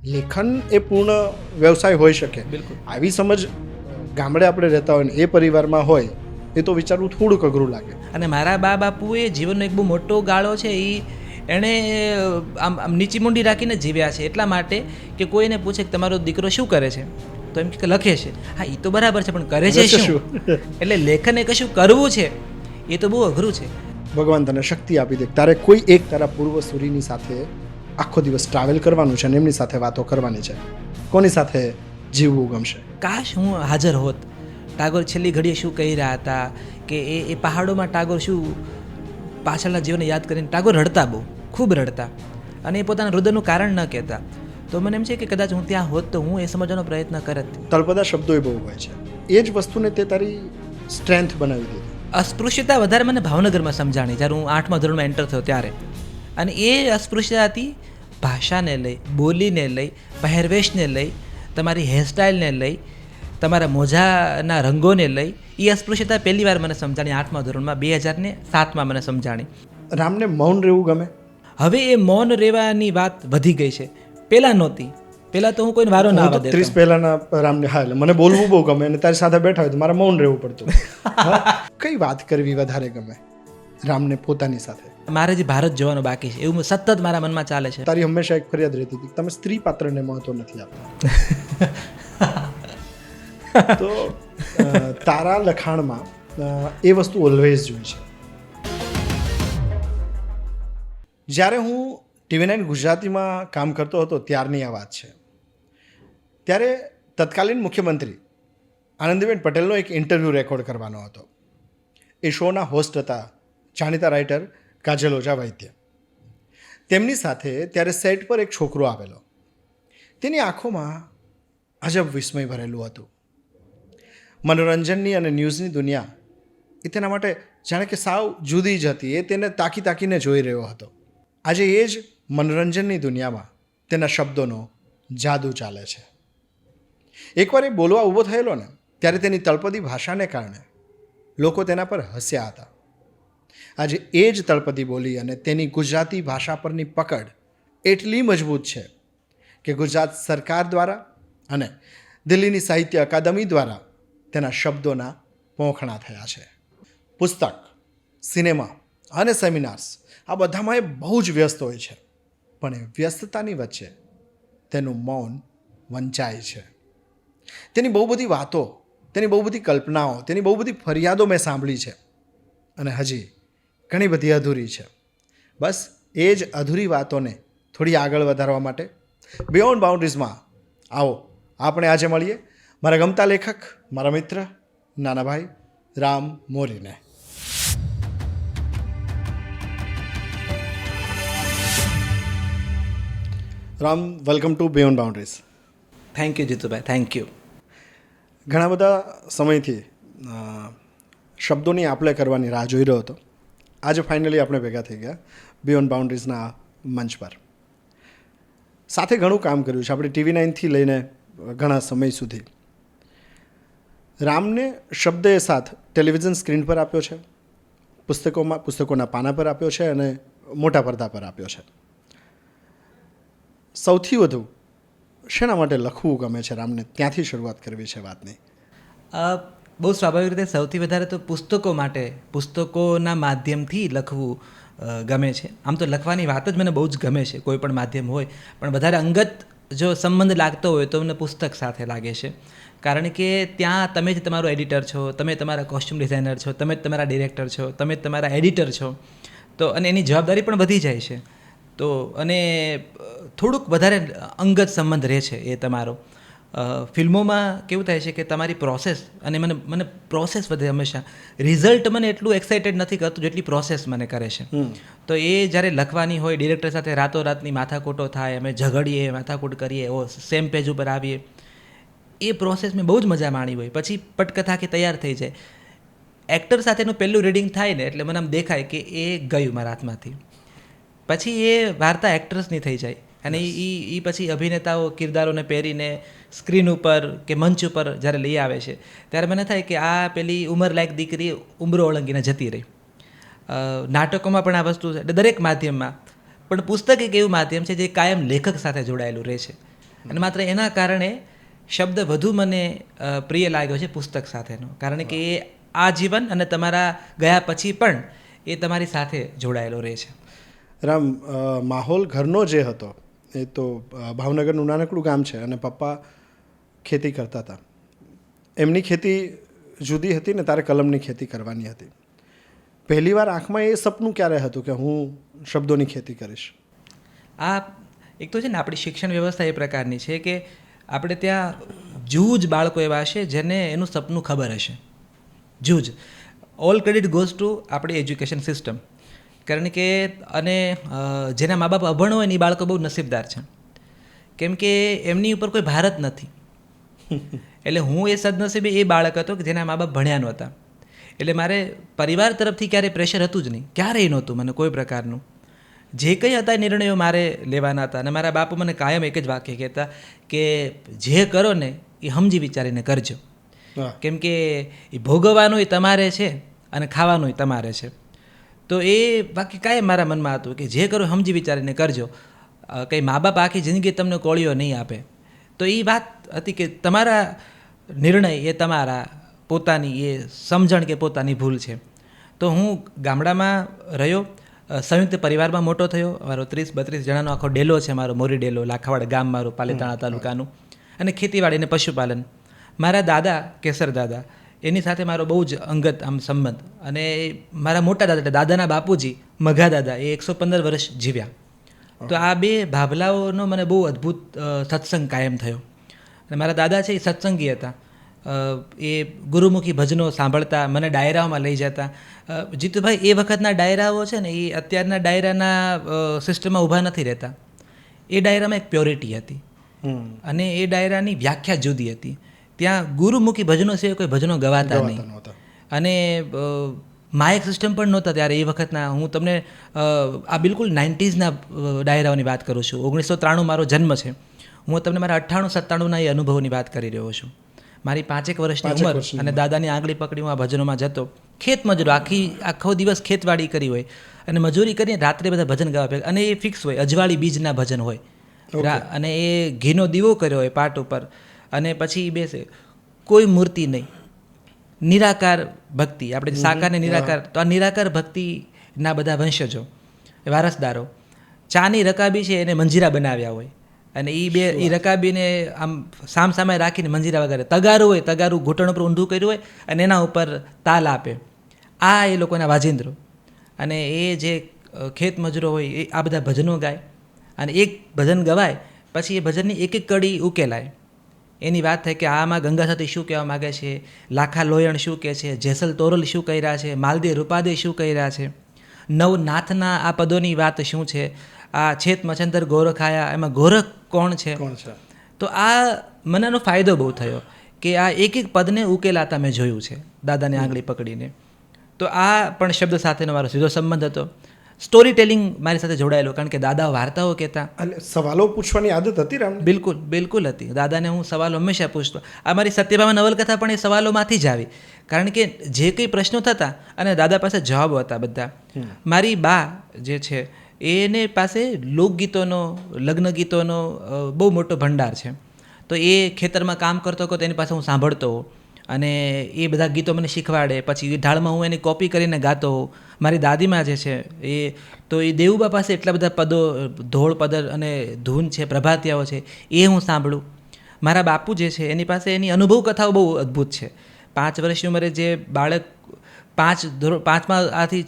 લેખન એ પૂર્ણ વ્યવસાય હોઈ શકે. બિલકુલ. આવી સમજ ગામડે આપણે રહેતા હોય ને એ પરિવારમાં હોય એ તો વિચારવું થોડુંક અઘરું લાગે. અને મારા બા બાપુએ જીવનનો એક બહુ મોટો ગાળો છે એણે આમ નીચી મૂંડી રાખીને જીવ્યા છે, એટલા માટે કે કોઈને પૂછે કે તમારો દીકરો શું કરે છે તો એમ કે લખે છે. હા, એ તો બરાબર છે, પણ કરે છે શું? એટલે લેખને કશું કરવું છે એ તો બહુ અઘરું છે. ભગવાન તને શક્તિ આપી દે. તારે કોઈ એક તારા પૂર્વસૂરીની સાથે આખો દિવસ ટ્રાવેલ કરવાનું છે અને એમની સાથે વાતો કરવાની છે. કોની સાથે જીવવું ગમશે? કાશ હું હાજર હોત. ટાગોર છેલ્લી ઘડીએ શું કહી રહ્યા હતા કે એ પહાડોમાં ટાગોર શું પાછળના જીવનને યાદ કરીને ટાગોર રડતા, બહુ ખૂબ રડતા, અને એ પોતાના રુદનનું કારણ ન કહેતા. તો મને એમ છે કે કદાચ હું ત્યાં હોત તો હું એ સમજવાનો પ્રયત્ન કરત. તળપદા શબ્દો એ બહુ હોય છે. એ જ વસ્તુને તે તારી સ્ટ્રેન્થ બનાવી દીધી. અસ્પૃશ્યતા વધારે મને ભાવનગરમાં સમજાણી જ્યારે હું 8મા ધોરણમાં એન્ટર થયો ત્યારે. અને એ અસ્પૃશ્યતા હતી ભાષાને લઈ, બોલીને લઈ, પહેરવેશને લઈ, તમારી હેરસ્ટાઇલને લઈ, તમારા મોજાના રંગોને લઈ. એ અસ્પૃશ્યતા પહેલી વાર મને સમજાણી 8મા ધોરણમાં, 2007માં મને સમજાણી. રામને મૌન રહેવું ગમે? હવે એ મૌન રહેવાની વાત વધી ગઈ છે, પહેલાં નહોતી. પહેલાં તો હું કોઈને વારો ના આવવા દેતો. 30 પહેલાના રામને હા, એટલે મને બોલવું બહુ ગમે અને તારી સાથે બેઠા હોય તો મારે મૌન રહેવું પડતું. કઈ વાત કરવી વધારે ગમે રામને પોતાની સાથે? મારે જે ભારત જોવાનું બાકી છે એવું સતત મારા મનમાં ચાલે છે. તારી હંમેશા એક ફરિયાદ રહેતી હતી, તમે સ્ત્રી પાત્રને મહત્વ નથી આપતા. તો તારા લખાણમાં એ વસ્તુ ઓલવેઝ જોઈ છે. જ્યારે હું TV9 ગુજરાતીમાં કામ કરતો હતો ત્યારની આ વાત છે. ત્યારે તત્કાલીન મુખ્યમંત્રી આનંદીબેન પટેલનો એક ઇન્ટરવ્યૂ રેકોર્ડ કરવાનો હતો. એ શોના હોસ્ટ હતા જાણીતા રાઇટર કાજલ ઓઝા વૈદ્ય. તેમની સાથે ત્યારે સેટ પર એક છોકરો આવેલો. તેની આંખોમાં અજબ વિસ્મય ભરેલું હતું. મનોરંજનની અને ન્યૂઝની દુનિયા એ તેના માટે જાણે કે સાવ જુદી જ હતી. એ તેને તાકી તાકીને જોઈ રહ્યો હતો. આજે એ જ મનોરંજનની દુનિયામાં તેના શબ્દોનો જાદુ ચાલે છે. એકવાર એ બોલવા ઊભો થયેલો ને ત્યારે તેની તળપદી ભાષાને કારણે લોકો તેના પર હસ્યા હતા. આજે એ જ તળપદી બોલી અને તેની ગુજરાતી ભાષા પરની પકડ એટલી મજબૂત છે કે ગુજરાત સરકાર દ્વારા અને દિલ્હીની સાહિત્ય અકાદમી દ્વારા તેના શબ્દોના પોંખણા થયા છે. પુસ્તક, સિનેમા અને સેમિનાર્સ આ બધામાં એ બહુ જ વ્યસ્ત હોય છે, પણ એ વ્યસ્તતાની વચ્ચે તેનું મૌન વંચાય છે. તેની બહુ બધી વાતો, તેની બહુ બધી કલ્પનાઓ, તેની બહુ બધી ફરિયાદો મેં સાંભળી છે અને હજી ઘણી બધી અધૂરી છે. બસ એ જ અધૂરી વાતોને થોડી આગળ વધારવા માટે બિયોન્ડ બાઉન્ડ્રીઝમાં આવો આપણે આજે મળીએ મારા ગમતા લેખક, મારા મિત્ર, નાના ભાઈ રામ મોરીને. Ram, welcome to beyond boundaries. Thank you Jitubhai, thank you. ઘણા બધા સમયથી શબ્દોની આપ-લે કરવાની રાહ જોઈ રહ્યો હતો. આજે ફાઇનલી આપણે ભેગા થઈ ગયા બિયોન્ડ બાઉન્ડ્રીઝના મંચ પર. સાથે ઘણું કામ કર્યું છે આપણે TV9થી લઈને ઘણા સમય સુધી. રામને શબ્દે સાથ ટેલિવિઝન સ્ક્રીન પર આપ્યો છે, પુસ્તકોના પાના પર આપ્યો છે અને મોટા પડદા પર આપ્યો છે. સૌથી વધુ શેના માટે લખવું ગમે છે રામને? ત્યાંથી શરૂઆત કરવી છે વાતની. બહુ સ્વાભાવિક રીતે સૌથી વધારે તો પુસ્તકો માટે, પુસ્તકોના માધ્યમથી લખવું ગમે છે. આમ તો લખવાની વાત જ મને બહુ જ ગમે છે, કોઈ પણ માધ્યમ હોય, પણ વધારે અંગત જો સંબંધ લાગતો હોય તો મને પુસ્તક સાથે લાગે છે. કારણ કે ત્યાં તમે જ તમારો એડિટર છો, તમે તમારા કોસ્ચ્યુમ ડિઝાઇનર છો, તમે જ તમારા ડિરેક્ટર છો, તમે જ તમારા એડિટર છો. તો અને એની જવાબદારી પણ વધી જાય છે. તો અને થોડુંક વધારે અંગત સંબંધ રહે છે એ તમારો. ફિલ્મોમાં કેવું થાય છે કે તમારી પ્રોસેસ, અને મને પ્રોસેસ વધે હંમેશા. રિઝલ્ટ મને એટલું એક્સાઇટેડ નથી કરતું જેટલી પ્રોસેસ મને કરે છે. તો એ જ્યારે લખવાની હોય, ડિરેક્ટર સાથે રાતોરાતની માથાકૂટો થાય, અમે ઝઘડીએ, માથાકૂટ કરીએ, સેમ પેજ ઉપર આવીએ, એ પ્રોસેસ મેં બહુ જ મજા માણી હોય. પછી પટકથા કે તૈયાર થઈ જાય. એક્ટર સાથેનું પહેલું રીડિંગ થાય ને એટલે મને આમ દેખાય કે એ ગયું મારા હાથમાંથી. પછી એ વાર્તા એક્ટ્રેસની થઈ જાય અને એ પછી અભિનેતાઓ કિરદારોને પહેરીને સ્ક્રીન ઉપર કે મંચ ઉપર જ્યારે લઈ આવે છે ત્યારે મને થાય કે આ પેલી ઉંમરલાયક દીકરી ઉંબરો ઓળંગીને જતી રહી. નાટકોમાં પણ આ વસ્તુ છે, એટલે દરેક માધ્યમમાં. પણ પુસ્તક એક એવું માધ્યમ છે જે કાયમ લેખક સાથે જોડાયેલું રહે છે. અને માત્ર એના કારણે શબ્દ વધુ મને પ્રિય લાગ્યો છે પુસ્તક સાથેનો, કારણ કે એ આજીવન અને તમારા ગયા પછી પણ એ તમારી સાથે જોડાયેલો રહે છે. રામ, માહોલ ઘરનો જે હતો એ તો ભાવનગરનું નાનકડું ગામ છે અને પપ્પા ખેતી કરતા હતા. એમની ખેતી જુદી હતી ને તારે કલમની ખેતી કરવાની હતી. પહેલીવાર આંખમાં એ સપનું ક્યારે હતું કે હું શબ્દોની ખેતી કરીશ? આ એક તો છે ને આપણી શિક્ષણ વ્યવસ્થા એ પ્રકારની છે કે આપણે ત્યાં જૂજ બાળકો એવા હશે જેને એનું સપનું ખબર હશે. જૂજ. ઓલ ક્રેડિટ ગોઝ ટુ આપણી એજ્યુકેશન સિસ્ટમ. કારણ કે અને જેના મા બાપ અભણ હોય ને એ બાળકો બહુ નસીબદાર છે, કેમ કે એમની ઉપર કોઈ ભારત નથી. એટલે હું એ સદનસીબે એ બાળક હતો કે જેના મા બાપ ભણ્યા નહોતા. એટલે મારે પરિવાર તરફથી ક્યારેય પ્રેશર હતું જ નહીં, ક્યારેય નહોતું મને કોઈ પ્રકારનું. જે કંઈ હતા નિર્ણયો મારે લેવાના હતા. અને મારા બાપુ મને કાયમ એક જ વાક્ય કહેતા કે જે કરો ને એ સમજી વિચારીને કરજો, કેમ કે એ ભોગવવાનું તમારે છે અને ખાવાનું તમારે છે. તો એ બાકી કાંઈ મારા મનમાં હતું કે જે કરો સમજી વિચારીને કરજો, કંઈ મા બાપ આખી જિંદગી તમને કોળીઓ નહીં આપે. તો એ વાત હતી કે તમારા નિર્ણય એ તમારા પોતાની એ સમજણ કે પોતાની ભૂલ છે. તો હું ગામડામાં રહ્યો, સંયુક્ત પરિવારમાં મોટો થયો. મારો 30-32 જણાનો આખો ડેલો છે, મારો મોરી ડેલો, લાખાવાડ ગામ મારું, પાલીતાણા તાલુકાનું. અને ખેતીવાડી અને પશુપાલન. મારા દાદા કેસર દાદા, એની સાથે મારો બહુ જ અંગત આમ સંબંધ. અને મારા મોટા દાદા એટલે દાદાના બાપુજી મઘા દાદા એ 115 વર્ષ જીવ્યા. તો આ બે ભાભલાઓનો મને બહુ અદ્ભુત સત્સંગ કાયમ થયો. અને મારા દાદા છે એ સત્સંગી હતા. એ ગુરુમુખી ભજનો સાંભળતા, મને ડાયરાઓમાં લઈ જતા. જીતુભાઈ, એ વખતના ડાયરાઓ છે ને એ અત્યારના ડાયરાના સિસ્ટમમાં ઊભા નથી રહેતા. એ ડાયરામાં એક પ્યોરિટી હતી અને એ ડાયરાની વ્યાખ્યા જુદી હતી. ત્યાં ગુરુમુખી ભજનો સિવાય કોઈ ભજનો ગવાતા નહીં. અને માઇક સિસ્ટમ પણ નહોતા ત્યારે એ વખતના. હું તમને આ બિલકુલ 90s ડાયરાઓની વાત કરું છું. 1993 મારો જન્મ છે. હું તમને મારા 98-97ના એ અનુભવોની વાત કરી રહ્યો છું. મારી 5 વર્ષની ઉંમર અને દાદાની આંગળી પકડી હું આ ભજનોમાં જતો. ખેત મજૂરો, આખો દિવસ ખેતવાડી કરી હોય અને મજૂરી કરીને રાત્રે બધા ભજન ગાવા. અને એ ફિક્સ હોય, અજવાળી બીજના ભજન હોય. અને એ ઘીનો દીવો કર્યો હોય પાટ ઉપર, અને પછી બેસે. કોઈ મૂર્તિ નહીં, નિરાકાર ભક્તિ. આપણે સાકાર ને નિરાકાર, તો આ નિરાકાર ભક્તિના બધા વંશજો, વારસદારો. ચાની રકાબી છે એને મંજીરા બનાવ્યા હોય, અને એ રકાબીને આમ સામસામે રાખીને મંજીરા વગાડે. તગારું હોય, તગારું ઘૂંટણ ઉપર ઊંધું કર્યું હોય અને એના ઉપર તાલ આપે. આ એ લોકોના વાજિંદ્રો. અને એ જે ખેત મજૂરો હોય એ આ બધા ભજનો ગાય. અને એક ભજન ગવાય પછી એ ભજનની એક એક કડી ઉકેલાય. એની વાત થાય કે આમાં ગંગા સતી શું કહેવા માગે છે, લાખા લોયણ શું કહે છે, જેસલ તોરલ શું કહી રહ્યા છે, માલદે રૂપાદે શું કહી રહ્યા છે, નવનાથના આ પદોની વાત શું છે, આ છેત મચંદર ગોરખાયા એમાં ગોરખ કોણ છે. તો આ મનેનો ફાયદો બહુ થયો કે આ એક એક પદને ઉકેલાતા મેં જોયું છે દાદાની આંગળી પકડીને. તો આ પણ શબ્દ સાથેનો મારો સીધો સંબંધ હતો. સ્ટોરી ટેલિંગ મારી સાથે જોડાયેલો, કારણ કે દાદા વાર્તાઓ કહેતા. અને સવાલો પૂછવાની આદત હતી રામ? બિલકુલ હતી. દાદાને હું સવાલો હંમેશા પૂછતો. આ મારી સત્યભામા નવલકથા પણ એ સવાલોમાંથી જ આવી, કારણ કે જે કંઈ પ્રશ્નો થતા અને દાદા પાસે જવાબો હતા બધા. મારી બા જે છે એને પાસે લોકગીતોનો, લગ્ન ગીતોનો બહુ મોટો ભંડાર છે. તો એ ખેતરમાં કામ કરતો હતો એની પાસે હું સાંભળતો અને એ બધા ગીતો મને શીખવાડે. પછી ઢાળમાં હું એની કોપી કરીને ગાતો. મારી દાદીમાં જે છે એ દેવુબા પાસે એટલા બધા પદો, ધોળ પદર અને ધૂન છે, પ્રભાતિયાઓ છે, એ હું સાંભળું. મારા બાપુ જે છે એની પાસે એની અનુભવ કથાઓ બહુ અદ્ભુત છે. 5 વર્ષની ઉંમરે જે બાળક 5માં આથી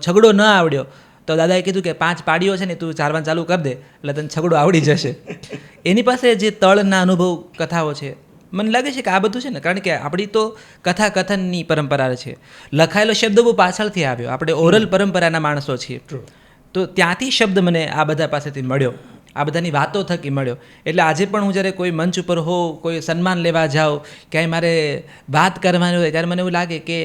છગડો ન આવડ્યો તો દાદાએ કીધું કે 5 પાડીઓ છે ને તું ચારવાનું ચાલુ કરી દે એટલે તને છગડો આવડી જશે. એની પાસે જે તળના અનુભવ કથાઓ છે. મને લાગે છે કે આ બધું છે ને, કારણ કે આપણી તો કથા કથનની પરંપરા છે. લખાયેલો શબ્દ બહુ પાછળથી આવ્યો. આપણે ઓરલ પરંપરાના માણસો છીએ. તો ત્યાંથી શબ્દ મને આ બધા પાસેથી મળ્યો, આ બધાની વાતો થકી મળ્યો. એટલે આજે પણ હું જ્યારે કોઈ મંચ ઉપર હોઉં, કોઈ સન્માન લેવા જાઉં, ક્યાંય મારે વાત કરવાની હોય, ત્યારે મને એવું લાગે કે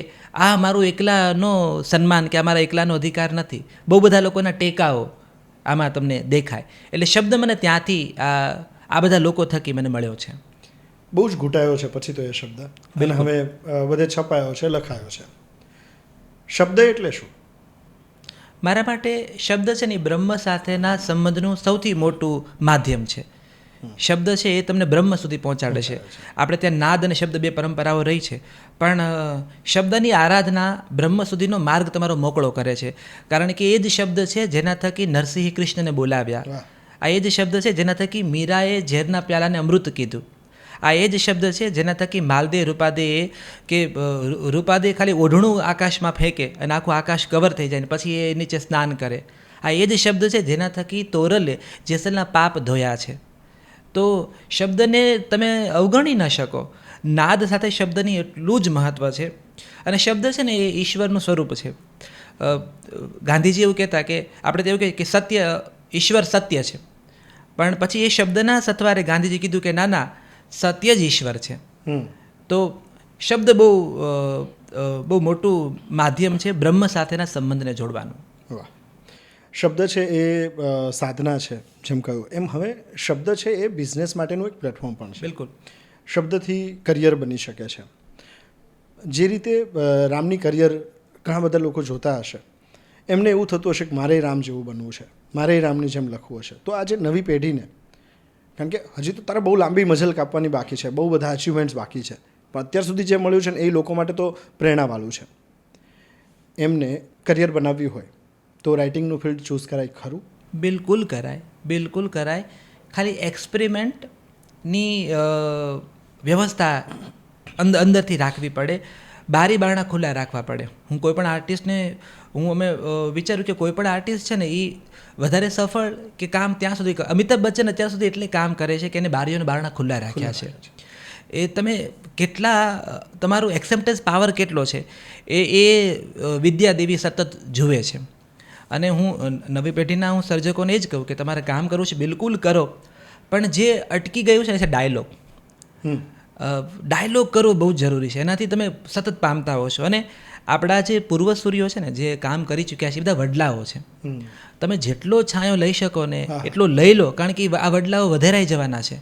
આ મારું એકલાનો સન્માન કે આ મારા એકલાનો અધિકાર નથી. બહુ બધા લોકોના ટેકાઓ આમાં તમને દેખાય. એટલે શબ્દ મને ત્યાંથી આ બધા લોકો થકી મને મળ્યો છે. બહુ જ ઘૂંટાયો છે પછી તો એ શબ્દ, અને હવે બધે છપાયો છે, લખાયો છે. શબ્દ એટલે શું? મારા માટે શબ્દ છે ને બ્રહ્મ સાથેના સંબંધનું સૌથી મોટું માધ્યમ છે. શબ્દ છે એ તમને બ્રહ્મ સુધી પહોંચાડે છે. આપણે ત્યાં નાદ અને શબ્દ બે પરંપરાઓ રહી છે, પણ શબ્દની આરાધના બ્રહ્મ સુધીનો માર્ગ તમારો મોકળો કરે છે. કારણ કે એ જ શબ્દ છે જેના થકી નરસિંહ કૃષ્ણને બોલાવ્યા. આ એ જ શબ્દ છે જેના થકી મીરાએ ઝેરના પ્યાલાને અમૃત કીધું. આ એ જ શબ્દ છે જેના થકી માલદે રૂપાદેએ કે રૂપાદે ખાલી ઓઢણું આકાશમાં ફેંકે અને આખું આકાશ કવર થઈ જાય ને પછી એ નીચે સ્નાન કરે. આ એ જ શબ્દ છે જેના થકી તોરલે જેસલના પાપ ધોયા છે. તો શબ્દને તમે અવગણી ન શકો. નાદ સાથે શબ્દની એટલું જ મહત્ત્વ છે. અને શબ્દ છે ને એ ઈશ્વરનું સ્વરૂપ છે. ગાંધીજી એવું કહેતા કે આપણે તો એવું કહીએ કે સત્ય, ઈશ્વર સત્ય છે, પણ પછી એ શબ્દના સથવારે ગાંધીજી કીધું કે ના ના, સત્ય જ ઈશ્વર છે. તો શબ્દ બહુ મોટું માધ્યમ છે બ્રહ્મ સાથેના સંબંધને જોડવાનું. વાહ. શબ્દ છે એ સાધના છે, જેમ કહ્યું એમ. હવે શબ્દ છે એ બિઝનેસ માટેનું એક પ્લેટફોર્મ પણ છે. બિલકુલ. શબ્દથી કરિયર બની શકે છે. જે રીતે રામની કરિયર ઘણા બધા લોકો જોતા હશે, એમને એવું થતું હશે કે મારે રામ જેવું બનવું છે, મારે રામની જેમ લખવું હશે. તો આજે નવી પેઢીને, કારણ કે હજી તો તારે બહુ લાંબી મજલ કાપવાની બાકી છે, બહુ બધા અચીવમેન્ટ્સ બાકી છે, પણ અત્યાર સુધી જે મળ્યું છે ને એ લોકો માટે તો પ્રેરણાવાળું છે. એમને કરિયર બનાવવી હોય તો રાઇટિંગનું ફિલ્ડ ચૂઝ કરાય ખરું? બિલકુલ કરાય, બિલકુલ કરાય. ખાલી એક્સપેરિમેન્ટની વ્યવસ્થા અંદરથી રાખવી પડે. બારી બારણા ખુલ્લા રાખવા પડે. હું કોઈ પણ આર્ટિસ્ટને અમે વિચાર્યું કે કોઈ પણ આર્ટિસ્ટ છે ને એ વધારે સફળ કે કામ ત્યાં સુધી, અમિતાભ બચ્ચન અત્યાર સુધી એટલે કામ કરે છે કે એને બારીઓને બારણા ખુલ્લા રાખ્યા છે. એ તમે કેટલા, તમારું એક્સેપ્ટન્સ પાવર કેટલો છે એ વિદ્યાદેવી સતત જુએ છે. અને હું નવી પેઢીના સર્જકોને એ જ કહું કે તમારે કામ કરવું છે બિલકુલ કરો, પણ જે અટકી ગયું છે એ છે ડાયલોગ. ડાયલોગ કરવો બહુ જ જરૂરી છે. એનાથી તમે સતત પામતા હો છો. અને આપણા જે પૂર્વસૂરીઓ છે ને, જે કામ કરી ચૂક્યા છે, બધા વડલાઓ છે. તમે જેટલો છાંયો લઈ શકો ને એટલો લઈ લો, કારણ કે આ વડલાઓ વધેરાઈ જવાના છે.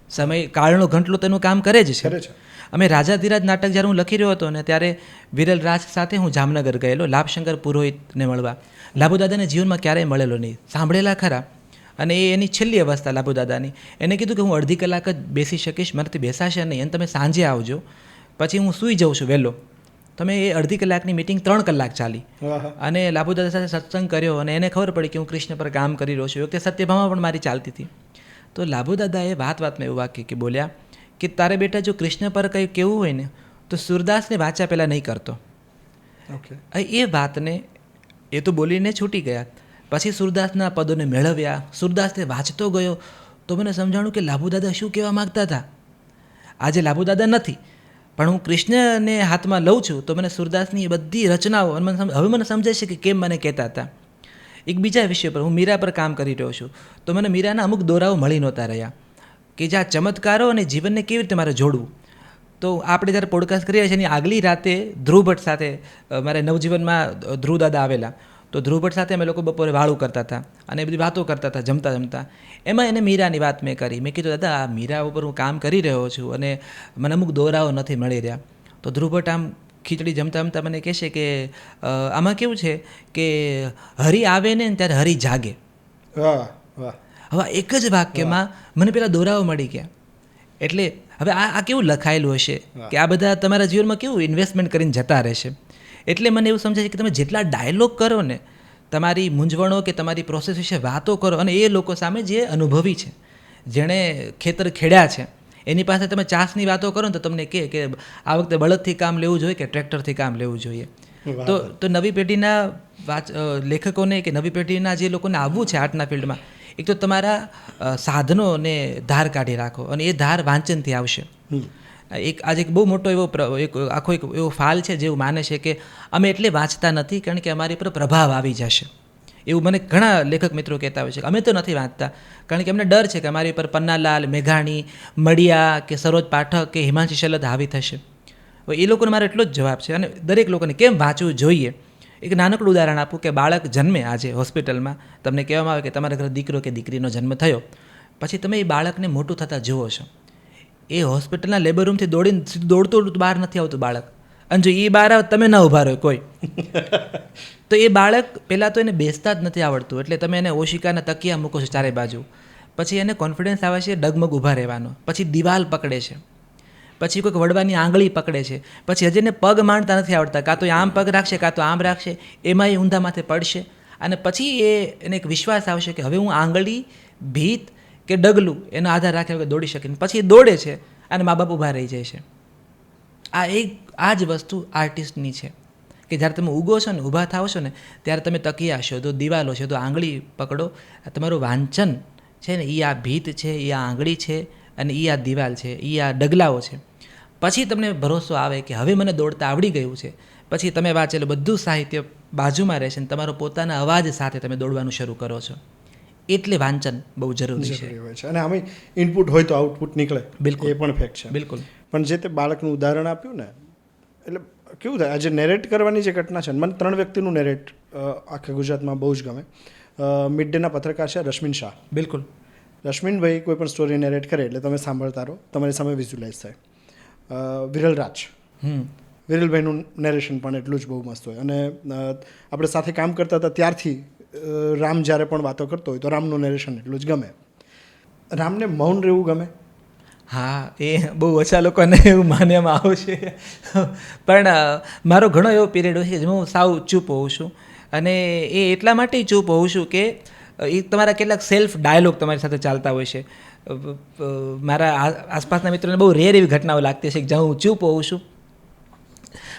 સમય કાળનો ઘંટલો તેનું કામ કરે જ છે. અમે રાજાધિરાજ નાટક જ્યારે હું લખી રહ્યો હતો ને ત્યારે વિરલ રાજ સાથે હું જામનગર ગયેલો લાભશંકર પુરોહિતને મળવા. લાભુદાદાને જીવનમાં ક્યારેય મળેલો નહીં, સાંભળેલા ખરા. અને એ એની છેલ્લી અવસ્થા લાભુદાદાની, એને કીધું કે હું અડધી કલાક જ બેસી શકીશ, મારાથી બેસાશે નહીં, અને તમે સાંજે આવજો, પછી હું સૂઈ જાઉં છું વહેલો. તમે એ અડધી કલાકની મિટિંગ 3 કલાક ચાલી. અને લાભુદાદા સાથે સત્સંગ કર્યો અને એને ખબર પડી કે હું કૃષ્ણ પર કામ કરી રહ્યો છું. એ વખતે સત્યભામા પણ મારી ચાલતી હતી. તો લાભુદાદાએ વાતમાં એવું વાક્ય કે બોલ્યા કે તારે બેટા જો કૃષ્ણ પર કંઈ કેવું હોય ને તો સુરદાસને વાંચ્યા પહેલાં નહીં કરતો. એ વાતને એ તો બોલીને છૂટી ગયા. પછી સુરદાસના પદોને મેળવ્યા, સુરદાસને વાંચતો ગયો તો મને સમજાણું કે લાભુદાદા શું કહેવા માગતા હતા. આજે લાભુદાદા નથી, પણ હું કૃષ્ણને હાથમાં લઉં છું તો મને સુરદાસની એ બધી રચનાઓ હવે મને સમજાય છે કે કેમ મને કહેતા હતા. એક બીજા વિષય પર, હું મીરા પર કામ કરી રહ્યો છું તો મને મીરાના અમુક દોરાઓ મળી નહોતા રહ્યા કે જે આ ચમત્કારો અને જીવનને કેવી રીતે મારે જોડવું. તો આપણે જ્યારે પોડકાસ્ટ કરીએ છીએ એની આગલી રાતે ધ્રુવ ભટ્ટ સાથે મારે નવજીવનમાં ધ્રુવ દાદા આવેલા, તો ધ્રુવ ભટ્ટ સાથે અમે લોકો બપોરે વાળું કરતા હતા અને એ બધી વાતો કરતા હતા જમતા જમતા. એમાં એને મીરાની વાત મેં કરી. મેં કીધું દાદા આ મીરા ઉપર હું કામ કરી રહ્યો છું અને મને અમુક દોરાઓ નથી મળી રહ્યા. તો ધ્રુવ ભટ્ટ આમ ખીચડી જમતા જમતા મને કહેશે કે આમાં કેવું છે કે હરિ આવે ને ત્યારે હરિ જાગે. હવે એક જ વાક્યમાં મને પેલા દોરાઓ મળી ગયા. એટલે હવે આ કેવું લખાયેલું હશે કે આ બધા તમારા જીવનમાં કેવું ઇન્વેસ્ટમેન્ટ કરીને જતા રહેશે. એટલે મને એવું સમજાય છે કે તમે જેટલા ડાયલોગ કરો ને, તમારી મૂંઝવણો કે તમારી પ્રોસેસ વિશે વાતો કરો, અને એ લોકો સામે જે અનુભવી છે, જેણે ખેતર ખેડ્યા છે, એની પાસે તમે ચાસની વાતો કરો ને તો તમને કહે કે આ વખતે બળદથી કામ લેવું જોઈએ કે ટ્રેક્ટરથી કામ લેવું જોઈએ. તો નવી પેઢીના લેખકોને કે નવી પેઢીના જે લોકોને આવવું છે આર્ટના ફિલ્ડમાં, એક તો તમારા સાધનોને ધાર કાઢી રાખો, અને એ ધાર વાંચનથી આવશે. આજે એક બહુ મોટો એવો આખો એક એવો ફાલ છે જેવું માને છે કે અમે એટલે વાંચતા નથી કારણ કે અમારી પર પ્રભાવ આવી જશે. એવું મને ઘણા લેખક મિત્રો કહેતા હોય છે કે અમે તો નથી વાંચતા કારણ કે અમને ડર છે કે અમારી પર પન્નાલાલ, મેઘાણી, મળિયા કે સરોજ પાઠક કે હિમાંશી શેલદ હાવી થશે. એ લોકોને મારો એટલો જ જવાબ છે. અને દરેક લોકોને કેમ વાંચવું જોઈએ, એક નાનકડું ઉદાહરણ આપું કે બાળક જન્મે આજે હોસ્પિટલમાં, તમને કહેવામાં આવે કે તમારા ઘરે દીકરો કે દીકરીનો જન્મ થયો, પછી તમે એ બાળકને મોટું થતાં જુઓ છો. એ હોસ્પિટલના લેબર રૂમથી દોડતું બહાર નથી આવતું બાળક, અને જો એ બહાર આવે તમે ના ઊભા રહ્યો કોઈ, તો એ બાળક પહેલાં તો એને બેસતા જ નથી આવડતું, એટલે તમે એને ઓશિકાના તકિયા મૂકો છો ચારે બાજુ, પછી એને કોન્ફિડન્સ આવે છે ડગમગ ઊભા રહેવાનો, પછી દિવાલ પકડે છે, પછી કોઈક વડવાની આંગળી પકડે છે, પછી હજી એને પગ માંડતા નથી આવડતા, કાં તો આમ પગ રાખશે કાં તો આમ રાખશે, એમાં એ ઊંધા માથે પડશે, અને પછી એને એક વિશ્વાસ આવશે કે હવે હું આંગળી, ભીત કે ડગલું એનો આધાર રાખ્યા વગર દોડી શકીને પછી એ દોડે છે અને મા બાપ ઊભા રહી જાય છે. આ જ વસ્તુ આર્ટિસ્ટની છે કે જ્યારે તમે ઊગો છો ને, ઊભા થાવ છો ને, ત્યારે તમે તકિયા શોધો, દિવાલો શોધો, આંગળી પકડો. તમારું વાંચન છે ને એ આ ભીત છે, એ આ આંગળી છે, અને એ આ દિવાલ છે, એ આ ડગલાઓ છે. પછી તમને ભરોસો આવે કે હવે મને દોડતા આવડી ગયું છે. પછી તમે વાંચેલું બધું સાહિત્ય બાજુમાં રહેશે ને તમારો પોતાના અવાજ સાથે તમે દોડવાનું શરૂ કરો છો. એટલે વાંચન બહુ જરૂરી છે. હોય છે. અને આમાં ઇનપુટ હોય તો આઉટપુટ નીકળે, બિલકુલ. એ પણ ફેક્ટ છે. બિલકુલ. પણ જે તે બાળકનું ઉદાહરણ આપ્યું ને, એટલે કેવું થાય, આજે નેરેટ કરવાની જે ઘટના છે, મને 3 વ્યક્તિનું નેરેટ આખા ગુજરાતમાં બહુ જ ગમે. મિડ ડેના પત્રકાર છે રશ્મિન શાહ. બિલકુલ. રશ્મિનભાઈ કોઈ પણ સ્ટોરી નેરેટ કરે એટલે તમે સાંભળતા રહો, તમારી સામે વિઝ્યુલાઇઝ થાય. વિરલ રાજ, વિરલભાઈનું નેરેશન પણ એટલું જ બહુ મસ્ત હોય. અને આપણે સાથે કામ કરતા હતા ત્યારથી રામ જ્યારે પણ વાતો કરતો હોય તો રામનું નેરેશન એટલું જ ગમે. રામને મૌન રહેવું ગમે? હા, એ બહુ ઓછા લોકોને એવું માનવામાં આવશે, પણ મારો ઘણો એવો પીરિયડ હોય છે કે હું સાવ ચૂપ હોઉં છું. અને એ એટલા માટે ચૂપ હોઉં છું કે એ તમારા કેટલાક સેલ્ફ ડાયલોગ તમારી સાથે ચાલતા હોય છે. મારા આસપાસના મિત્રોને બહુ રેર એવી ઘટનાઓ લાગતી છે કે જ્યાં હું ચૂપ હોઉં છું.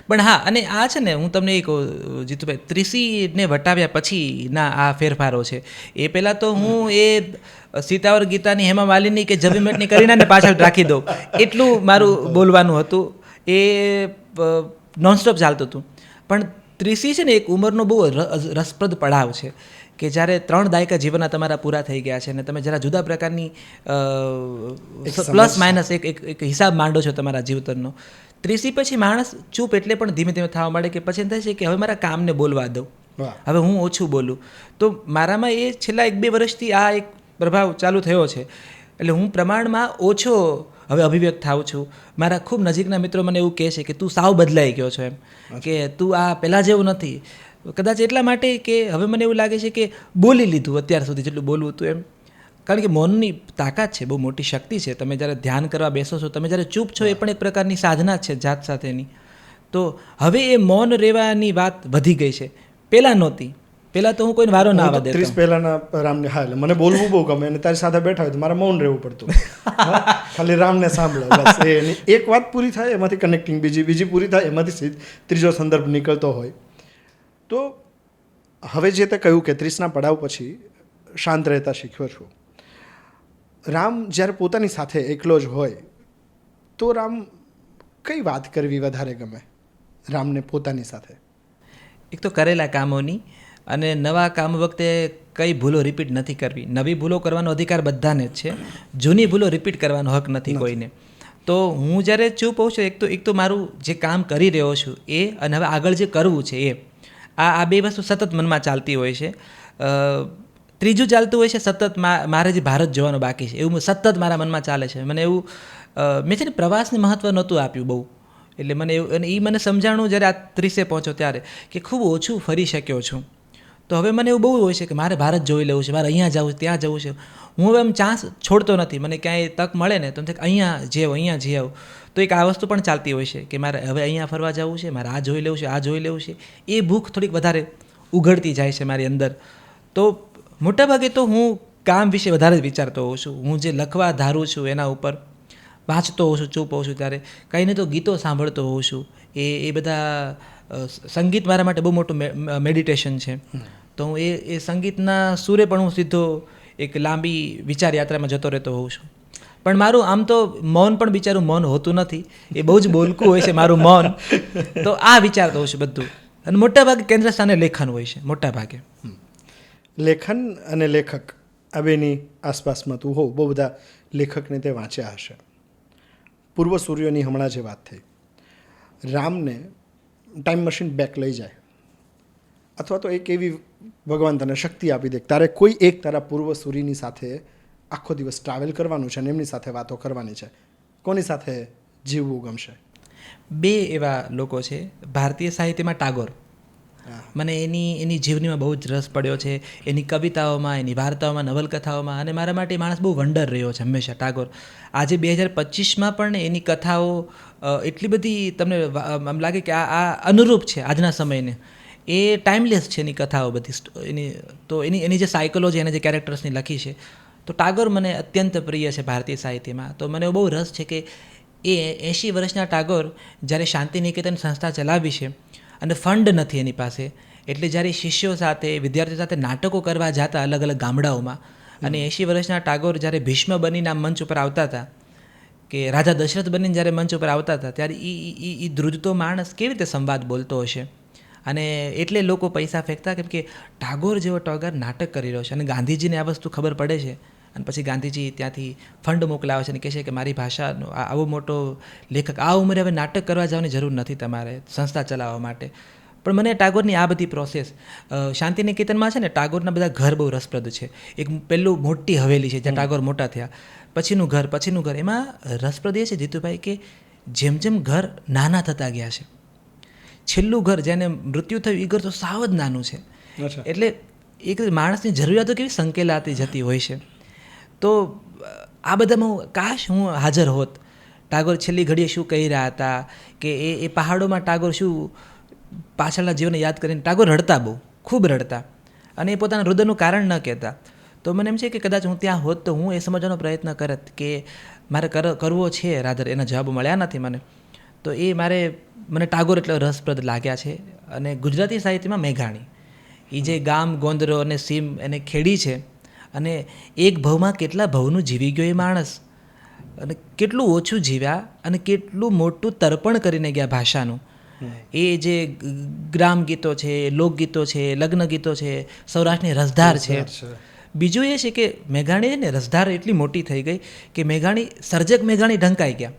પણ હા, અને આ છે ને, હું તમને એ કહું જીતુભાઈ, ત્રિશીને વટાવ્યા પછીના આ ફેરફારો છે. એ પહેલાં તો હું એ સીતાવર ગીતાની હેમા માલિની કે જવીમેટની કરીને પાછળ રાખી દઉં એટલું મારું બોલવાનું હતું. એ નોનસ્ટોપ ચાલતું હતું. પણ ત્રિશી છે ને એક ઉંમરનો બહુ રસપ્રદ પડાવ છે કે જ્યારે 3 દાયકા જીવનના તમારા પૂરા થઈ ગયા છે અને તમે જરા જુદા પ્રકારની પ્લસ માઇનસ એક હિસાબ માંડો છો તમારા જીવતરનો. ત્રીસી પછી માણસ ચૂપ એટલે પણ ધીમે ધીમે થવા માંડે કે પછી એમ થાય છે કે હવે મારા કામને બોલવા દઉં, હવે હું ઓછું બોલું. તો મારામાં એ છેલ્લા 1-2 વર્ષથી આ એક પ્રભાવ ચાલુ થયો છે. એટલે હું પ્રમાણમાં ઓછો હવે અભિવ્યક્ત થાઉં છું. મારા ખૂબ નજીકના મિત્રો મને એવું કહે છે કે તું સાવ બદલાઈ ગયો છો, એમ કે તું આ પહેલાં જેવું નથી. કદાચ એટલા માટે કે હવે મને એવું લાગે છે કે બોલી લીધું અત્યાર સુધી જેટલું બોલવું હતું એમ. કારણ કે મૌનની તાકાત છે, બહુ મોટી શક્તિ છે. તમે જ્યારે ધ્યાન કરવા બેસો છો, તમે જ્યારે ચૂપ છો, એ પણ એક પ્રકારની સાધના છે જાત સાથેની. તો હવે એ મૌન રહેવાની વાત વધી ગઈ છે, પહેલાં નહોતી. પહેલાં તો હું કોઈને વારો ના આવવા દેતો. 30 પહેલાના રામને, હા, એટલે મને બોલવું બહુ ગમે અને તારી સાથે બેઠા હોય તો મારે મૌન રહેવું પડતું. ખાલી રામને સાંભળો બસ. એક વાત પૂરી થાય એમાંથી કનેક્ટિંગ બીજી પૂરી થાય એમાંથી ત્રીજો સંદર્ભ નીકળતો હોય. તો હવે જે તે કહ્યું કે 30ના પડાવ પછી શાંત રહેતા શીખ્યો છું. રામ જ્યારે પોતાની સાથે એકલો જ હોય તો રામ કઈ વાત કરવી વધારે ગમે રામને પોતાની સાથે? એક તો કરેલા કામોની, અને નવા કામ વખતે કઈ ભૂલો રિપીટ નથી કરવી. નવી ભૂલો કરવાનો અધિકાર બધાને જ છે, જૂની ભૂલો રિપીટ કરવાનો હક નથી કોઈને. તો હું જ્યારે ચૂપ હોઉં છું, એક તો મારું જે કામ કરી રહ્યો છું એ, અને હવે આગળ જે કરવું છે એ, આ 2 વસ્તુ સતત મનમાં ચાલતી હોય છે. ત્રીજું ચાલતું હોય છે સતત મારે જે ભારત જોવાનું બાકી છે, એવું સતત મારા મનમાં ચાલે છે. મને એવું મેં છે ને પ્રવાસને મહત્ત્વ નહોતું આપ્યું બહુ. એટલે મને એવું, અને એ મને સમજાણું જ્યારે આ 30એ પહોંચ્યો ત્યારે કે ખૂબ ઓછું ફરી શક્યો છું. તો હવે મને એવું બહુ હોય છે કે મારે ભારત જોઈ લેવું છે, મારે અહીંયા જવું છે, ત્યાં જવું છે. હું હવે એમ ચાન્સ છોડતો નથી. મને ક્યાંય તક મળે ને તો અહીંયા જઈ આવું. તો એક આ વસ્તુ પણ ચાલતી હોય છે કે મારે હવે અહીંયા ફરવા જવું છે, મારે આ જોઈ લેવું છે, આ જોઈ લેવું છે. એ ભૂખ થોડીક વધારે ઉઘડતી જાય છે મારી અંદર. તો મોટાભાગે તો હું કામ વિશે વધારે જ વિચારતો હોઉં છું. હું જે લખવા ધારું છું એના ઉપર વાંચતો હોઉં છું, ચૂપ હોઉં છું ત્યારે. કંઈ નહીં તો ગીતો સાંભળતો હોઉં છું. એ બધા સંગીત મારા માટે બહુ મોટું મેડિટેશન છે. તો હું એ સંગીતના સૂરે પણ હું સીધો એક લાંબી વિચાર યાત્રામાં જતો રહેતો હોઉં છું. પણ મારું આમ તો મૌન પણ બિચારું મૌન હોતું નથી, એ બહુ જ બોલકું હોય છે મારું મૌન. તો આ વિચારતો હોઉં છું બધું. અને મોટાભાગે કેન્દ્ર સ્થાને લેખન હોય છે, મોટાભાગે. લેખન અને લેખક આ બેની આસપાસમાં તું હોવ, બહુ બધા લેખકને તે વાંચ્યા હશે. પૂર્વ સૂર્યોની હમણાં જે વાત થઈ, રામને ટાઈમ મશીન બેક લઈ જાય, અથવા તો એક એવી ભગવાન તને શક્તિ આપી દે, તારે કોઈ એક તારા પૂર્વ સૂર્યની સાથે આખો દિવસ ટ્રાવેલ કરવાનું છે અને એમની સાથે વાતો કરવાની છે, કોની સાથે જીવવું ગમશે? 2 એવા લોકો છે ભારતીય સાહિત્યમાં. ટાગોર મને એની જીવનીમાં બહુ જ રસ પડ્યો છે, એની કવિતાઓમાં, એની વાર્તાઓમાં, નવલકથાઓમાં. અને મારા માટે એ માણસ બહુ વંડર રહ્યો છે હંમેશા, ટાગોર. આજે 2025માં પણ એની કથાઓ એટલી બધી તમને આમ લાગે કે આ અનુરૂપ છે આજના સમયને. એ ટાઈમલેસ છે એની કથાઓ બધી. એની જે સાયકોલોજી, એને જે કેરેક્ટર્સની લખી છે, તો ટાગોર મને અત્યંત પ્રિય છે ભારતીય સાહિત્યમાં. તો મને બહુ રસ છે કે એ 80 વર્ષના ટાગોર જ્યારે શાંતિનિકેતન સંસ્થા ચલાવી છે અને ફંડ નથી એની પાસે, એટલે જ્યારે શિષ્યો સાથે, વિદ્યાર્થીઓ સાથે નાટકો કરવા જતા અલગ અલગ ગામડાઓમાં, અને 80 વર્ષના ટાગોર જ્યારે ભીષ્મ બનીને આ મંચ ઉપર આવતા હતા, કે રાજા દશરથ બનીને જ્યારે મંચ ઉપર આવતા હતા, ત્યારે એ ધ્રુજતો માણસ કેવી રીતે સંવાદ બોલતો હશે. અને એટલે લોકો પૈસા ફેંકતા, કેમ કે ટાગોર જેવો ટાગોર નાટક કરી રહ્યો છે. અને ગાંધીજીને આ વસ્તુ ખબર પડે છે, અને પછી ગાંધીજી ત્યાંથી ફંડ મોકલાવે છે અને કહે છે કે મારી ભાષાનો આવો મોટો લેખક, આ ઉંમરે હવે નાટક કરવા જવાની જરૂર નથી તમારે સંસ્થા ચલાવવા માટે. પણ મને ટાગોરની આ બધી પ્રોસેસ, શાંતિનિકેતનમાં છે ને ટાગોરના બધા ઘર બહુ રસપ્રદ છે. એક પહેલું મોટી હવેલી છે જ્યાં ટાગોર મોટા થયા, પછીનું ઘર. એમાં રસપ્રદ એ છે જીતુભાઈ કે જેમ જેમ ઘર નાના થતા ગયા છે, છેલ્લું ઘર જેને મૃત્યુ થયું એ ઘર તો સાવ જ નાનું છે. એટલે એક માણસની જરૂરિયાતો કેવી સંકેલાતી જતી હોય છે. તો આ બધામાં કાશ હું હાજર હોત. ટાગોર છેલ્લી ઘડીએ શું કહી રહ્યા હતા, કે એ પહાડોમાં ટાગોર શું પાછળના જીવનને યાદ કરીને ટાગોર રડતા, બહુ ખૂબ રડતા, અને એ પોતાના રુદનનું કારણ ન કહેતા. તો મને એમ છે કે કદાચ હું ત્યાં હોત તો હું એ સમજવાનો પ્રયત્ન કરત કે મારે કરવો છે રાધર. એના જવાબો મળ્યા નથી મને. તો મને ટાગોર એટલે રસપ્રદ લાગ્યા છે. અને ગુજરાતી સાહિત્યમાં મેઘાણી, એ જે ગામ, ગોંદરો અને સીમ એને ખેડી છે, અને એક ભવમાં કેટલા ભવનું જીવી ગયો એ માણસ, અને કેટલું ઓછું જીવ્યા અને કેટલું મોટું તર્પણ કરીને ગયા ભાષાનું. એ જે ગ્રામ ગીતો છે, લોકગીતો છે, લગ્ન ગીતો છે, સૌરાષ્ટ્રની રસધાર છે. બીજું એ છે કે મેઘાણી છે ને, રસધાર એટલી મોટી થઈ ગઈ કે સર્જક મેઘાણી ઢંકાઈ ગયા.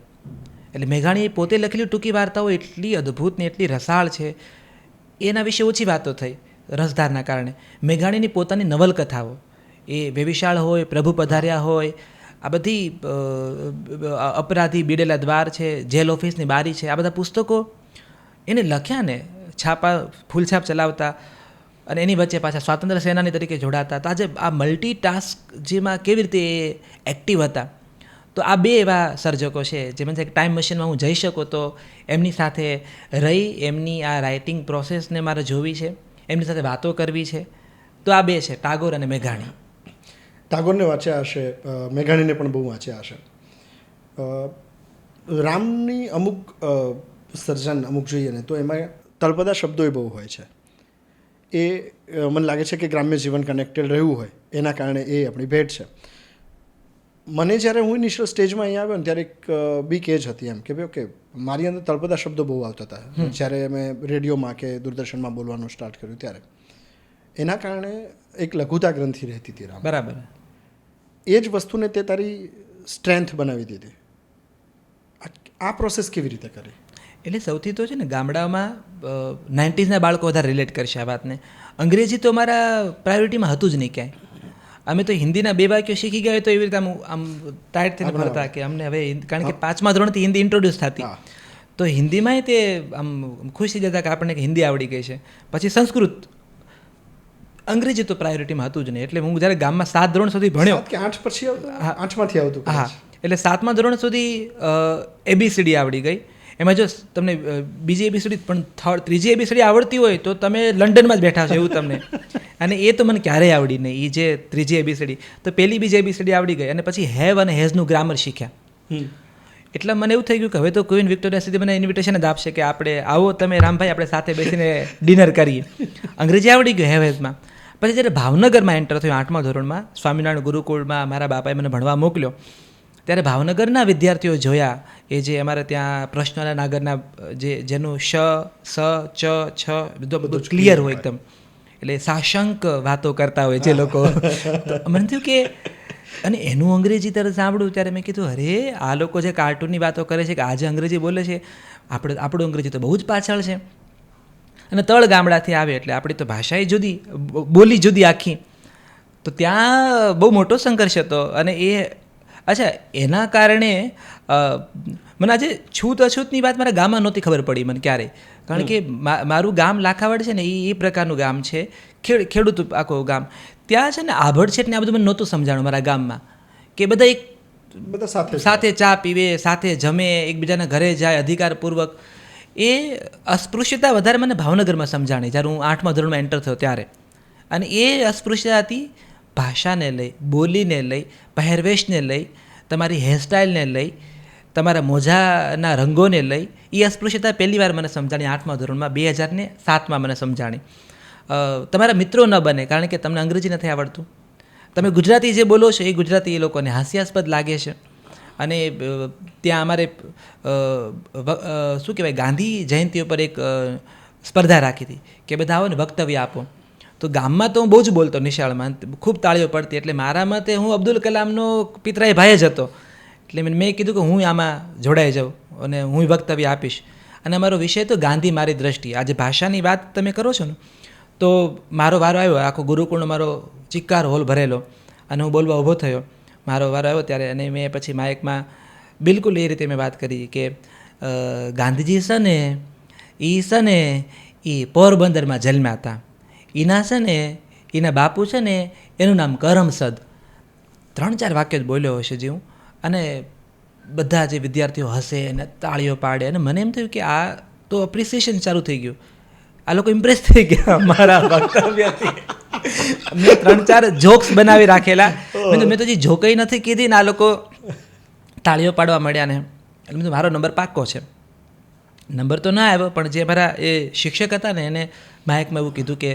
એટલે મેઘાણીએ પોતે લખેલી ટૂંકી વાર્તાઓ એટલી અદ્ભુત ને એટલી રસાળ છે, એના વિશે ઓછી વાતો થઈ રસધારના કારણે. મેઘાણીની પોતાની નવલકથાઓ, એ વેવિશાળ હોય, પ્રભુ પધાર્યા હોય, આ બધી અપરાધી બીડેલા દ્વાર છે, જેલ ઓફિસની બારી છે, આ બધા પુસ્તકો એને લખ્યા ને, ફૂલછાપ ચલાવતા, અને એની વચ્ચે પાછા સ્વાતંત્ર્ય સેનાની તરીકે જોડાતા. તો આજે આ મલ્ટીટાસ્ક જેમાં કેવી રીતે એક્ટિવ હતા. તો આ બે એવા સર્જકો છે જે મને ટાઈમ મશીનમાં હું જઈ શકું તો એમની સાથે રહી, એમની આ રાઇટિંગ પ્રોસેસને મારે જોવી છે, એમની સાથે વાતો કરવી છે. તો આ બે છે, ટાગોર અને મેઘાણી. ટાગોરને વાંચ્યા હશે, મેઘાણીને પણ બહુ વાંચ્યા હશે. રામની અમુક સર્જન અમુક જોઈએ ને તો એમાં તળપદા શબ્દોય બહુ હોય છે. એ મને લાગે છે કે ગ્રામ્ય જીવન કનેક્ટેડ રહ્યું હોય એના કારણે એ આપણી ભેટ છે. મને જ્યારે હું ઇનિશિયલ સ્ટેજમાં અહીંયા આવ્યો ને ત્યારે એક બીક એ જ હતી એમ કે ભાઈ ઓકે, મારી અંદર તળપદા શબ્દો બહુ આવતા હતા જ્યારે મેં રેડિયોમાં કે દૂરદર્શનમાં બોલવાનું સ્ટાર્ટ કર્યું ત્યારે. એના કારણે એક લઘુતા ગ્રંથિ રહેતી હતી રામ. બરાબર. એ જ વસ્તુને તે તારી સ્ટ્રેન્થ બનાવી દીધી. આ પ્રોસેસ કેવી રીતે કરી? એટલે સૌથી તો છે ને, ગામડામાં 90sના બાળકો વધારે રિલેટ કરશે આ વાતને. અંગ્રેજી તો મારા પ્રાયોરિટીમાં હતું જ નહીં ક્યાંય. અમે તો હિન્દીના 2 વાક્યો શીખી ગયા તો એવી રીતે આમ ટાઈટ થઈને ભણતા કે અમને હવે, કારણ કે 5મા ધોરણથી હિન્દી ઇન્ટ્રોડ્યુસ થતી, તો હિન્દીમાંય તે આમ ખુશી જતા કે આપણને હિન્દી આવડી ગઈ છે. પછી સંસ્કૃત, અંગ્રેજી તો પ્રાયોરિટીમાં હતું જ નહીં. એટલે હું જ્યારે ગામમાં 7 ધોરણ સુધી ભણ્યો, 8 પછી આવતું, 8માંથી આવતું. હા, એટલે 7મા ધોરણ સુધી ABCD આવડી ગઈ. એમાં જો તમને બીજી એબીસીડી પણ ત્રીજી એબીસીડી આવડતી હોય તો તમે લંડનમાં જ બેઠા છો એવું તમને. અને એ તો મને ક્યારેય આવડી નહીં. એ જે ત્રીજી એબીસીડી, તો પહેલી બીજી એબીસીડી આવડી ગઈ, અને પછી હેવ અને હેઝનું ગ્રામર શીખ્યા. એટલે મને એવું થઈ ગયું કે હવે તો ક્વીન વિક્ટોરિયા સુધી મને ઇન્વિટેશન જ આપશે કે આપણે આવો તમે રામભાઈ, આપણે સાથે બેસીને ડિનર કરીએ. અંગ્રેજી આવડી ગયું હેવ હેઝમાં. પછી જ્યારે ભાવનગરમાં એન્ટર થયો 8મા ધોરણમાં, સ્વામિનારાયણ ગુરુકુળમાં મારા બાપાએ મને ભણવા મોકલ્યો, ત્યારે ભાવનગરના વિદ્યાર્થીઓ જોયા, એ જે અમારે ત્યાં પ્રશ્નના નાગરના જેનું શ, ચ, છ બધું ક્લિયર હોય એકદમ, એટલે સાશંક વાતો કરતા હોય જે લોકો. મને થયું કે, અને એનું અંગ્રેજી તરત સાંભળ્યું ત્યારે મેં કીધું, અરે આ લોકો જે કાર્ટૂનની વાતો કરે છે કે આજે અંગ્રેજી બોલે છે, આપણું અંગ્રેજી તો બહુ જ પાછળ છે. અને તળ ગામડાથી આવે એટલે આપણી તો ભાષા જુદી, બોલી જુદી આખી. તો ત્યાં બહુ મોટો સંઘર્ષ હતો. અને એ અચ્છા, એના કારણે મને આજે છૂત અછૂતની વાત મારા ગામમાં નહોતી ખબર પડી મને ક્યારેય. કારણ કે મારું ગામ લાખાવડ છે ને એ પ્રકારનું ગામ છે, ખેડૂત આખું ગામ. ત્યાં છે ને આભડછેટ ને આ બધું મને નહોતું સમજાણું મારા ગામમાં, કે બધા સાથે ચા પીવે, સાથે જમે, એકબીજાના ઘરે જાય અધિકારપૂર્વક. એ અસ્પૃશ્યતા વધારે મને ભાવનગરમાં સમજાણી જ્યારે હું 8મા ધોરણમાં એન્ટર થયો ત્યારે. અને એ અસ્પૃશ્યતા હતી ભાષાને લઈ, બોલીને લઈ, પહેરવેશને લઈ, તમારી હેરસ્ટાઇલને લઈ, તમારા મોજાના રંગોને લઈ. એ અસ્પૃશ્યતા પહેલી વાર મને સમજાણી 8મા ધોરણમાં, 2007માં મને સમજાણી. તમારા મિત્રો ન બને કારણ કે તમને અંગ્રેજી નથી આવડતું. તમે ગુજરાતી જે બોલો છો એ ગુજરાતી એ લોકોને હાસ્યાસ્પદ લાગે છે. અને ત્યાં અમારે શું કહેવાય, ગાંધી જયંતિ ઉપર એક સ્પર્ધા રાખી હતી કે બધા આવો ને વક્તવ્ય આપો. તો ગામમાં તો હું બહુ જ બોલતો નિશાળમાં, ખૂબ તાળીઓ પડતી. એટલે મારા મતે હું અબ્દુલ કલામનો પિતરાઈ ભાઈ જ હતો. એટલે મેં કીધું કે હું આમાં જોડાઈ જાઉં અને હું વક્તવ્ય આપીશ. અને અમારો વિષય તો ગાંધી મારી દ્રષ્ટિ. આજે ભાષાની વાત તમે કરો છો ને, તો મારો વારો આવ્યો. આખો ગુરુકુળનો મારો ચિક્કાર હોલ ભરેલો અને હું બોલવા ઊભો થયો. મારો વારો આવ્યો ત્યારે, અને મેં પછી માઇકમાં બિલકુલ એ રીતે મેં વાત કરી કે ગાંધીજી છે ને એ પોરબંદરમાં જન્મ્યા હતા. એના છે ને એના બાપુ છે ને એનું નામ કરમસદ. 3-4 વાક્ય જ બોલ્યો હશે જે હું. અને બધા જે વિદ્યાર્થીઓ હસે અને તાળીઓ પાડે. અને મને એમ થયું કે આ તો અપ્રિસિએશન ચાલુ થઈ ગયું. આ લોકો ઇમ્પ્રેસ થઈ ગયા મારા વક્તવ્યથી. મેં 3-4 જોક્સ બનાવી રાખેલા. મેં તો જે જોકઈ નથી કીધી ને આ લોકો તાળીઓ પાડવા મળ્યા ને. એટલે મેં મારો નંબર પાક્કો છે. નંબર તો ના આવ્યો, પણ જે મારા એ શિક્ષક હતા ને એને માઇકમાં એવું કીધું કે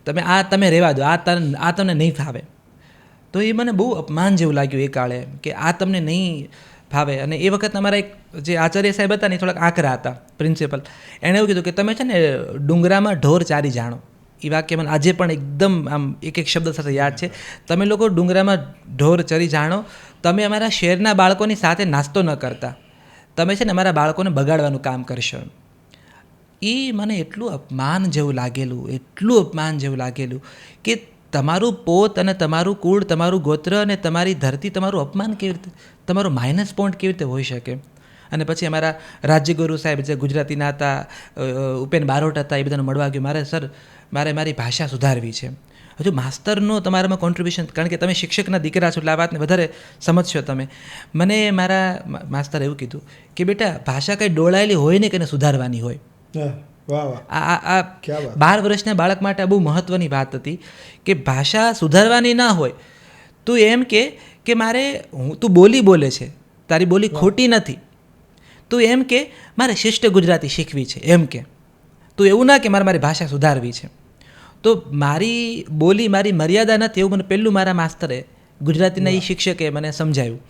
તમે રહેવા દો, આ તમને નહીં ફાવે. તો એ મને બહુ અપમાન જેવું લાગ્યું એ કાળે કે આ તમને નહીં ફાવે. અને એ વખત અમારા એક જે આચાર્ય સાહેબ હતા ને એ થોડાક આકરા હતા, પ્રિન્સિપલ. એણે એવું કીધું કે તમે છે ને ડુંગરામાં ઢોર ચારી જાણો. એ વાક્ય મને આજે પણ એકદમ આમ એક શબ્દ સાથે યાદ છે. તમે લોકો ડુંગરામાં ઢોર ચરી જાણો, તમે અમારા શહેરના બાળકોની સાથે નાસ્તો ન કરતા, તમે છે ને અમારા બાળકોને બગાડવાનું કામ કરશો. એ મને એટલું અપમાન જેવું લાગેલું કે તમારું પોત અને તમારું કુળ, તમારું ગોત્ર અને તમારી ધરતી, તમારું અપમાન કેવી રીતે, તમારો માઇનસ પોઈન્ટ કેવી રીતે હોઈ શકે. અને પછી અમારા રાજ્યગુરુ સાહેબ જે ગુજરાતીના હતા, ઉપેન બારોટ હતા, એ બધાને મળવા ગયો. મારે મારી ભાષા સુધારવી છે. હજુ માસ્તરનો તમારામાં કોન્ટ્રીબ્યુશન, કારણ કે તમે શિક્ષકના દીકરા છો એટલે આ વાતને વધારે સમજશો તમે. મને મારા માસ્તરે એવું કીધું કે બેટા ભાષા કંઈ ડોળાયેલી હોય ને કે એને સુધારવાની હોય. આ 12 વર્ષના બાળક માટે આ બહુ મહત્ત્વની વાત હતી કે ભાષા સુધારવાની ના હોય. તું એમ કે મારે તું બોલે છે, તારી બોલી ખોટી નથી. તું એમ કે મારે શિષ્ટ ગુજરાતી શીખવી છે, એમ કે તું એવું ના કે મારી ભાષા સુધારવી છે. તો મારી બોલી મારી મર્યાદા નથી એવું મને પહેલું મારા માસ્તરે, ગુજરાતીના એ શિક્ષકે મને સમજાવ્યું.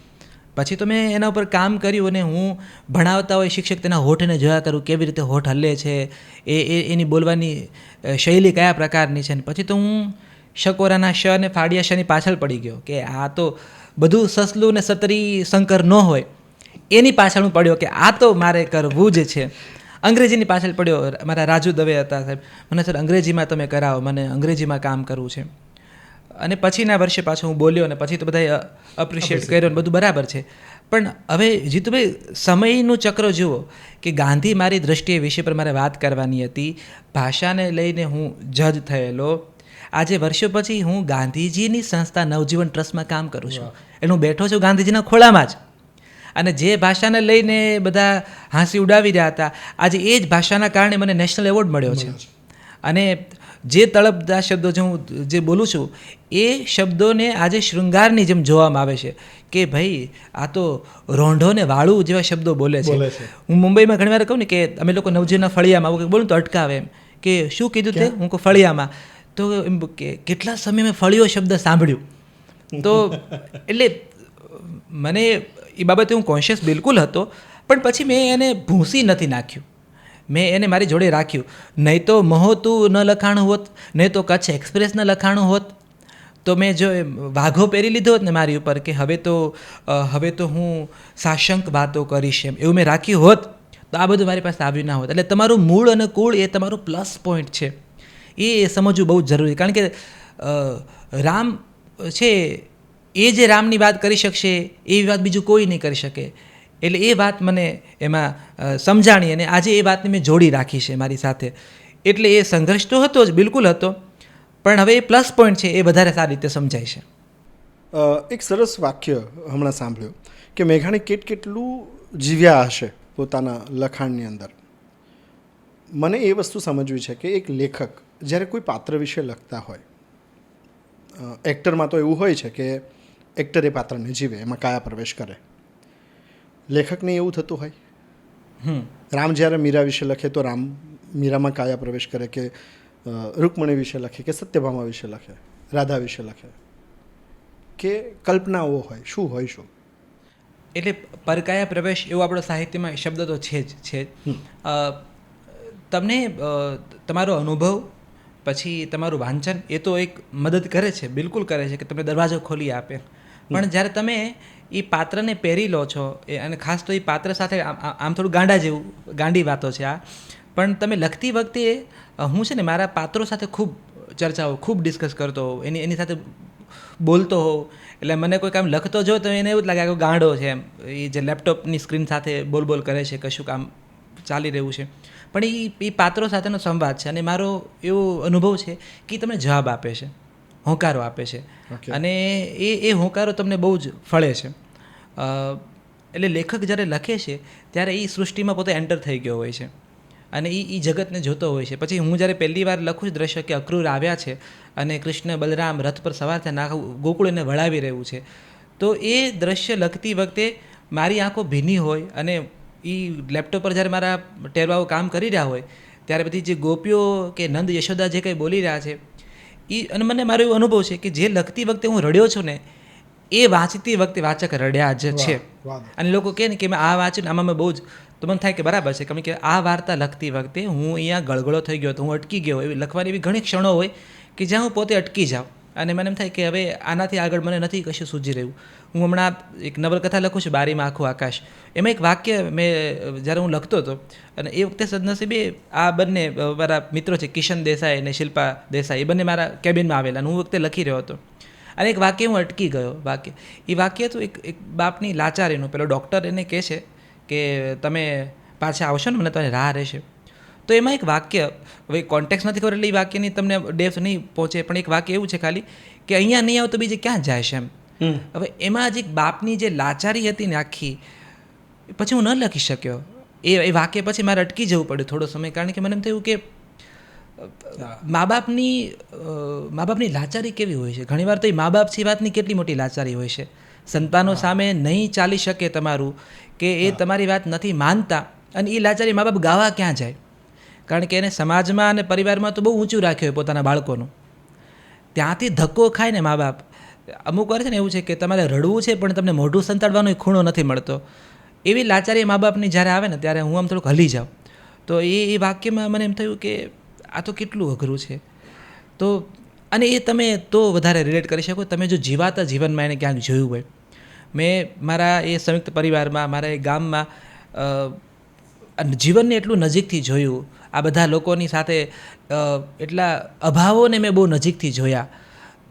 પછી તો મેં એના ઉપર કામ કર્યું અને હું ભણાવતા હોય શિક્ષક તેના હોઠને જોયા કરું, કેવી રીતે હોઠ હલે છે, એની બોલવાની શૈલી કયા પ્રકારની છે. પછી તો હું શકોરાના શ અને ફાડિયા શની પાછળ પડી ગયો કે આ તો બધું સસલું ને સતરી શંકર ન હોય એની પાછળ હું પડ્યો કે આ તો મારે કરવું જ છે. અંગ્રેજીની પાછળ પડ્યો. મારા રાજુ દવે હતા સાહેબ, મને સર અંગ્રેજીમાં તમે કરાવો, મને અંગ્રેજીમાં કામ કરવું છે. અને પછીના વર્ષે પાછો હું બોલ્યો અને પછી તો બધાએ અપ્રિશિએટ કર્યો ને બધું બરાબર છે. પણ હવે જીતુભાઈ સમયનું ચક્ર જુઓ કે ગાંધી મારી દ્રષ્ટિએ વિષય પર મારે વાત કરવાની હતી. ભાષાને લઈને હું જજ થયેલો. આજે વર્ષો પછી હું ગાંધીજીની સંસ્થા નવજીવન ટ્રસ્ટમાં કામ કરું છું. એટલે હું બેઠો છું ગાંધીજીના ખોળામાં જ. અને જે ભાષાને લઈને બધા હાંસી ઉડાવી રહ્યા હતા, આજે એ જ ભાષાના કારણે મને નેશનલ એવોર્ડ મળ્યો છે. અને જે તળપદા શબ્દો હું જે બોલું છું એ શબ્દોને આજે શૃંગારની જેમ જોવામાં આવે છે કે ભાઈ આ તો રોંઢો ને વાળું જેવા શબ્દો બોલે છે. હું મુંબઈમાં ઘણી વાર કહું ને કે અમે લોકો નવજીવનના ફળિયામાં આવું બોલું તો અટકાવે એમ કે શું કીધું તે, હું કહું ફળિયામાં. તો એમ કે કેટલા સમય મેં ફળિયો શબ્દ સાંભળ્યું. તો એટલે મને એ બાબતે હું કોન્શિયસ બિલકુલ હતો, પણ પછી મેં એને ભૂંસી નથી નાખ્યું. મેં એને મારી જોડે રાખ્યું. નહીં તો મહોતું ન લખાણું હોત, નહીં તો કચ્છ એક્સપ્રેસ ન લખાણું હોત, તો મેં જો વાઘો પહેરી લીધો હોત ને મારી ઉપર કે હવે તો હું સાશંક વાતો કરીશ એમ, એવું મેં રાખ્યું હોત તો આ બધું મારી પાસે આવ્યું ના હોત. એટલે તમારું મૂળ અને કુળ એ તમારું પ્લસ પોઈન્ટ છે, એ સમજવું બહુ જ જરૂરી. કારણ કે રામ છે એ જે રામની વાત કરી શકશે એવી વાત બીજું કોઈ નહીં કરી શકે. એટલે એ વાત મને એમાં સમજાણી અને આજે એ વાતને મેં જોડી રાખી છે મારી સાથે. એટલે એ સંઘર્ષ તો હતો જ, બિલકુલ હતો, પણ હવે એ પ્લસ પોઈન્ટ છે એ વધારે સારી રીતે સમજાય છે. એક સરસ વાક્ય હમણાં સાંભળ્યું કે મેઘાણી કેટલું જીવ્યા હશે પોતાના લખાણની અંદર. મને એ વસ્તુ સમજવી છે કે એક લેખક જ્યારે કોઈ પાત્ર વિશે લખતા હોય, એક્ટરમાં તો એવું હોય છે કે એક્ટર એ પાત્રને જીવે, એમાં કાયા પ્રવેશ કરે. લેખકને એવું થતું હોય. રામ જ્યારે મીરા વિશે લખે તો રામ મીરામાં કાયા પ્રવેશ કરે, કે રૂકમણી વિશે લખે, કે સત્યભામા વિશે લખે, રાધા વિશે લખે, કે કલ્પનાઓ હોય, શું હોય શું? એટલે પરકાયા પ્રવેશ એવો આપણો સાહિત્યમાં શબ્દ તો છે જ. તમને તમારો અનુભવ પછી તમારું વાંચન એ તો એક મદદ કરે છે, બિલકુલ કરે છે, કે તમને દરવાજો ખોલી આપે. પણ જ્યારે તમે એ પાત્રને પહેરી લો છો અને ખાસ તો એ પાત્ર સાથે આમ થોડું ગાંડી વાતો છે આ, પણ તમે લખતી વખતે હું છે ને મારા પાત્રો સાથે ખૂબ ચર્ચાઓ, ખૂબ ડિસ્કસ કરતો હોઉં, એની સાથે બોલતો હોઉં. એટલે મને કોઈ કામ લખતો જો તો એને એવું જ લાગે કે ગાંડો છે એમ, એ જે લેપટોપની સ્ક્રીન સાથે બોલ કરે છે, કશું કામ ચાલી રહ્યું છે. પણ એ પાત્રો સાથેનો સંવાદ છે અને મારો એવો અનુભવ છે કે તમને જવાબ આપે છે, હોંકારો આપે છે. અને એ હોંકારો તમને બહુ જ ફળે છે. એટલે લેખક જ્યારે લખે છે ત્યારે એ સૃષ્ટિમાં પોતે એન્ટર થઈ ગયો હોય છે અને એ જગતને જોતો હોય છે. પછી હું જ્યારે પહેલી વાર લખું છું દ્રશ્ય કે અક્રૂર આવ્યા છે અને કૃષ્ણ બલરામ રથ પર સવાર થઈને આખું ગોકુળ એને વળાવી રહ્યું છે, તો એ દ્રશ્ય લખતી વખતે મારી આંખો ભીની હોય અને એ લેપટોપ પર જ્યારે મારા ટેરવાઓ કામ કરી રહ્યા હોય ત્યારે બધી જે ગોપીઓ કે નંદ યશોદા જે કંઈ બોલી રહ્યા છે એ, અને મને મારો એવો અનુભવ છે કે જે લખતી વખતે હું રડ્યો છું ને એ વાંચતી વખતે વાચક રડ્યા જ છે. અને લોકો કહે ને કે મેં આ વાંચ્યું, આમાં મેં બહુ જ, તો મને થાય કે બરાબર છે, કેમ કે આ વાર્તા લખતી વખતે હું અહીંયા ગળગળો થઈ ગયો હતો, હું અટકી ગયો. એવી લખવાની એવી ઘણી ક્ષણો હોય કે જ્યાં હું પોતે અટકી જાઉં અને મને એમ થાય કે હવે આનાથી આગળ મને નથી કશું સૂઝી રહ્યું. હું હમણાં એક નવલકથા લખું છું, બારીમાં આખું આકાશ. એમાં એક વાક્ય મેં જ્યારે હું લખતો હતો અને એ વખતે સદનસીબે આ બંને મારા મિત્રો છે, કિશન દેસાઈ અને શિલ્પા દેસાઈ, એ બંને મારા કેબિનમાં આવેલા અને હું વખતે લખી રહ્યો હતો. અને એક વાક્ય હું અટકી ગયો. એ વાક્ય હતું એક બાપની લાચારીનું. પેલો ડૉક્ટર એને કહે છે કે તમે પાછા આવશો ને, મને તમને રાહ રહેશે. તો એમાં એક વાક્ય, હવે કોન્ટેક્સ નથી ખબર એટલે એ વાક્યની તમને ડેપ્થ નહીં પહોંચે, પણ એક વાક્ય એવું છે ખાલી કે અહીંયા નહીં આવ તો બીજે ક્યાં જાય છે એમ. હવે એમાં જ એક બાપની જે લાચારી હતી ને આખી, પછી હું ન લખી શક્યો. એ વાક્ય પછી મારે અટકી જવું પડ્યું થોડો સમય, કારણ કે મને એમ થયું કે મા બાપની લાચારી કેવી હોય છે. ઘણીવાર તો એ મા બાપ સિવાયની કેટલી મોટી લાચારી હોય છે. સંતાનો સામે નહીં ચાલી શકે તમારું, કે એ તમારી વાત નથી માનતા, અને એ લાચારી મા બાપ ગાવા ક્યાં જાય? કારણ કે એને સમાજમાં અને પરિવારમાં તો બહુ ઊંચું રાખ્યું હોય પોતાના બાળકોનું. ત્યાંથી ધક્કો ખાય ને મા બાપ. અમુક વાર છે ને એવું છે કે તમારે રડવું છે પણ તમને મોઢું સંતાડવાનો ખૂણો નથી મળતો. એવી લાચારી મા બાપની જ્યારે આવે ને ત્યારે હું આમ થોડુંક હલી જાઉં. તો એ વાક્યમાં મને એમ થયું કે આ તો કેટલું અઘરું છે. તો અને એ તમે તો વધારે રિલેટ કરી શકો તમે જો જીવાતા જીવનમાં એને ક્યાંક જોયું હોય. મેં મારા એ સંયુક્ત પરિવારમાં, મારા એ ગામમાં જીવનને એટલું નજીકથી જોયું. આ બધા લોકોની સાથે એટલા અભાવોને મેં બહુ નજીકથી જોયા.